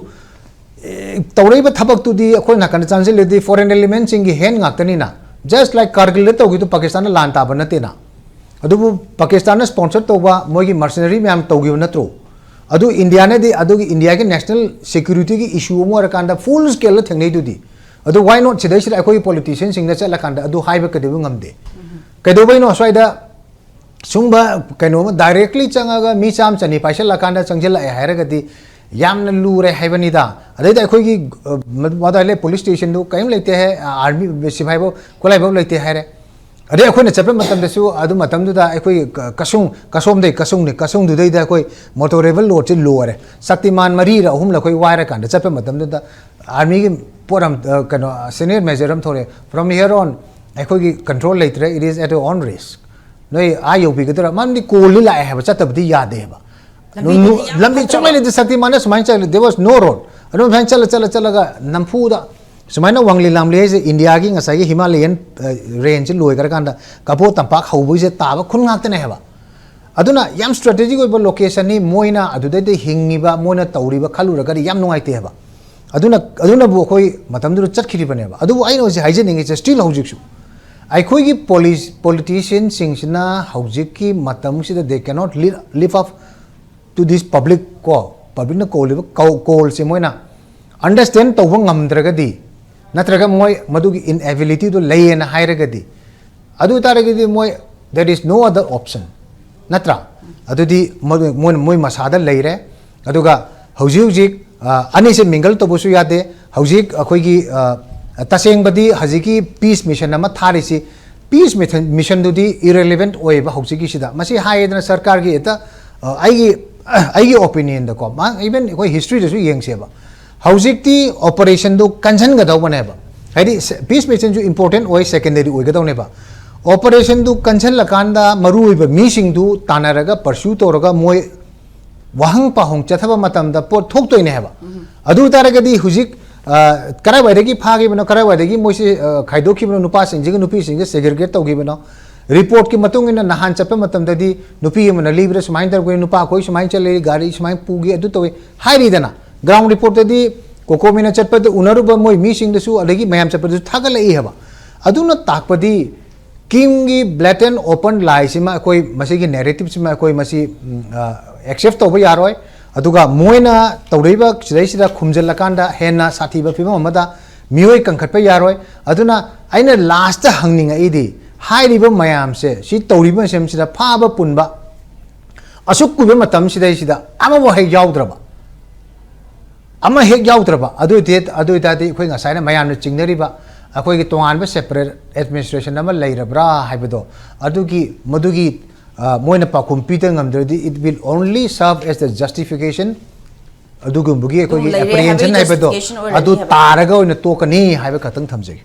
tawre ba thabak tu di khoi na kan chance le di foreign element sing gi hen ngaktani na just like Kargil le tawgi tu Pakistan lan ta ba na te na adu Pakistan sponsor to ba moi gi mercenary myam tawgi na tro adu India ne di adu gi India ge national security gi issue mo rakanda full scale la thengnei du di adu why not sidai sidai akoi politicians sing na chala kanda adu haiba ka debu ngamde kaido bai no swaida sungba kaino directly changaga mi cham chani paisa la kanda changjela haira ga di yamna lure haibani da adai da akoi gi madale police station do kaim leite hai army sibhai bo kolai bo leite haire ade akoi na chapre matam da su adu matam du da akoi kasung du dai da akoi motorable load che lore saktiman mari ra hum la koi waira kanda chapre matam du da army gi poram kano senior major am thore from here on akoi gi control leitre it is at your own risk noi ayo bi gadra man di koli la hai ba chat bdi yaad hai ba lambi chomai le sakti mana smain chal there was no road anu bhan chala ga nampu da smaina wangli lamli je India gi ngasai gi Himalayan range loi kar kanda kapo tampak haubu je ta ba khun ngak te ne ba aduna yam strategic oi ba location ni moina adudai de hingi ba moina tauri ba khalu ra ga yam nungai te ba aduna bu khoi matam du chat khiri bane ba adu ai no je hygienic is still hojik su ai khoi gi politician singsna hojik ki matam si they cannot live up to this public na call se moina understand to ngam draga di natraga moi madu gi inability to lay na hairaga di adu taraga di moi there is no other option natra adu di moi masada leire aduga hojik ani se mingle to bosu yade hojik akhoi gi taseng badi hajiki peace mission ama thari si peace mission du di irrelevant oi ba hojik gi sida masi haidna sarkar gi eta ai opinion da ko ma even koi history da su yeng se ba hojik ti operation du kansan ga daw bane ba haidi peace mission ju important oi secondary oi ga daw ne ba operation du kansan la kanda maru oi ba mi sing du tanaraga pursue to raga moi wahang pa hong chathaba matam da pot thok toy ne ba adu taraga di hojik karai wai dagi phagi bano karai wai dagi moi se khaido ki bano nupa sing ji nupi sing segregate to gi bano report ki matung ina nahan chape matam da di nupi mana libre smain dar koi nupa koi smain chale gari smain pugi adu to hai ri dana ground report da di kokomina chatpa da unaru ba moi mi sing da su adagi mayam chapa da thagala i haba aduna takpadi king gi blatant open lie sima koi masi gi narrative sima koi masi accept to ba yaroi aduga moina tawriba chidai sida khumjal lakanda hena sathi ba pima amada mioi kangkhat pa yaroi aduna aina last hangninga idi hairiba mayam se si tawriba sem sida phaba punba asuk kube matam sida sida ama bo hek yaudraba ama hek yaudraba adu dati khoi nga saina mayam na chingnariba akoi gi tongan ba separate administration ama leirabra haibedo adugi madugi moina pa computer ngamdredi it will only serve as the justification adugum bugi akoi apprehension haibedo adu taraga oina tokani haiba khatang thamjai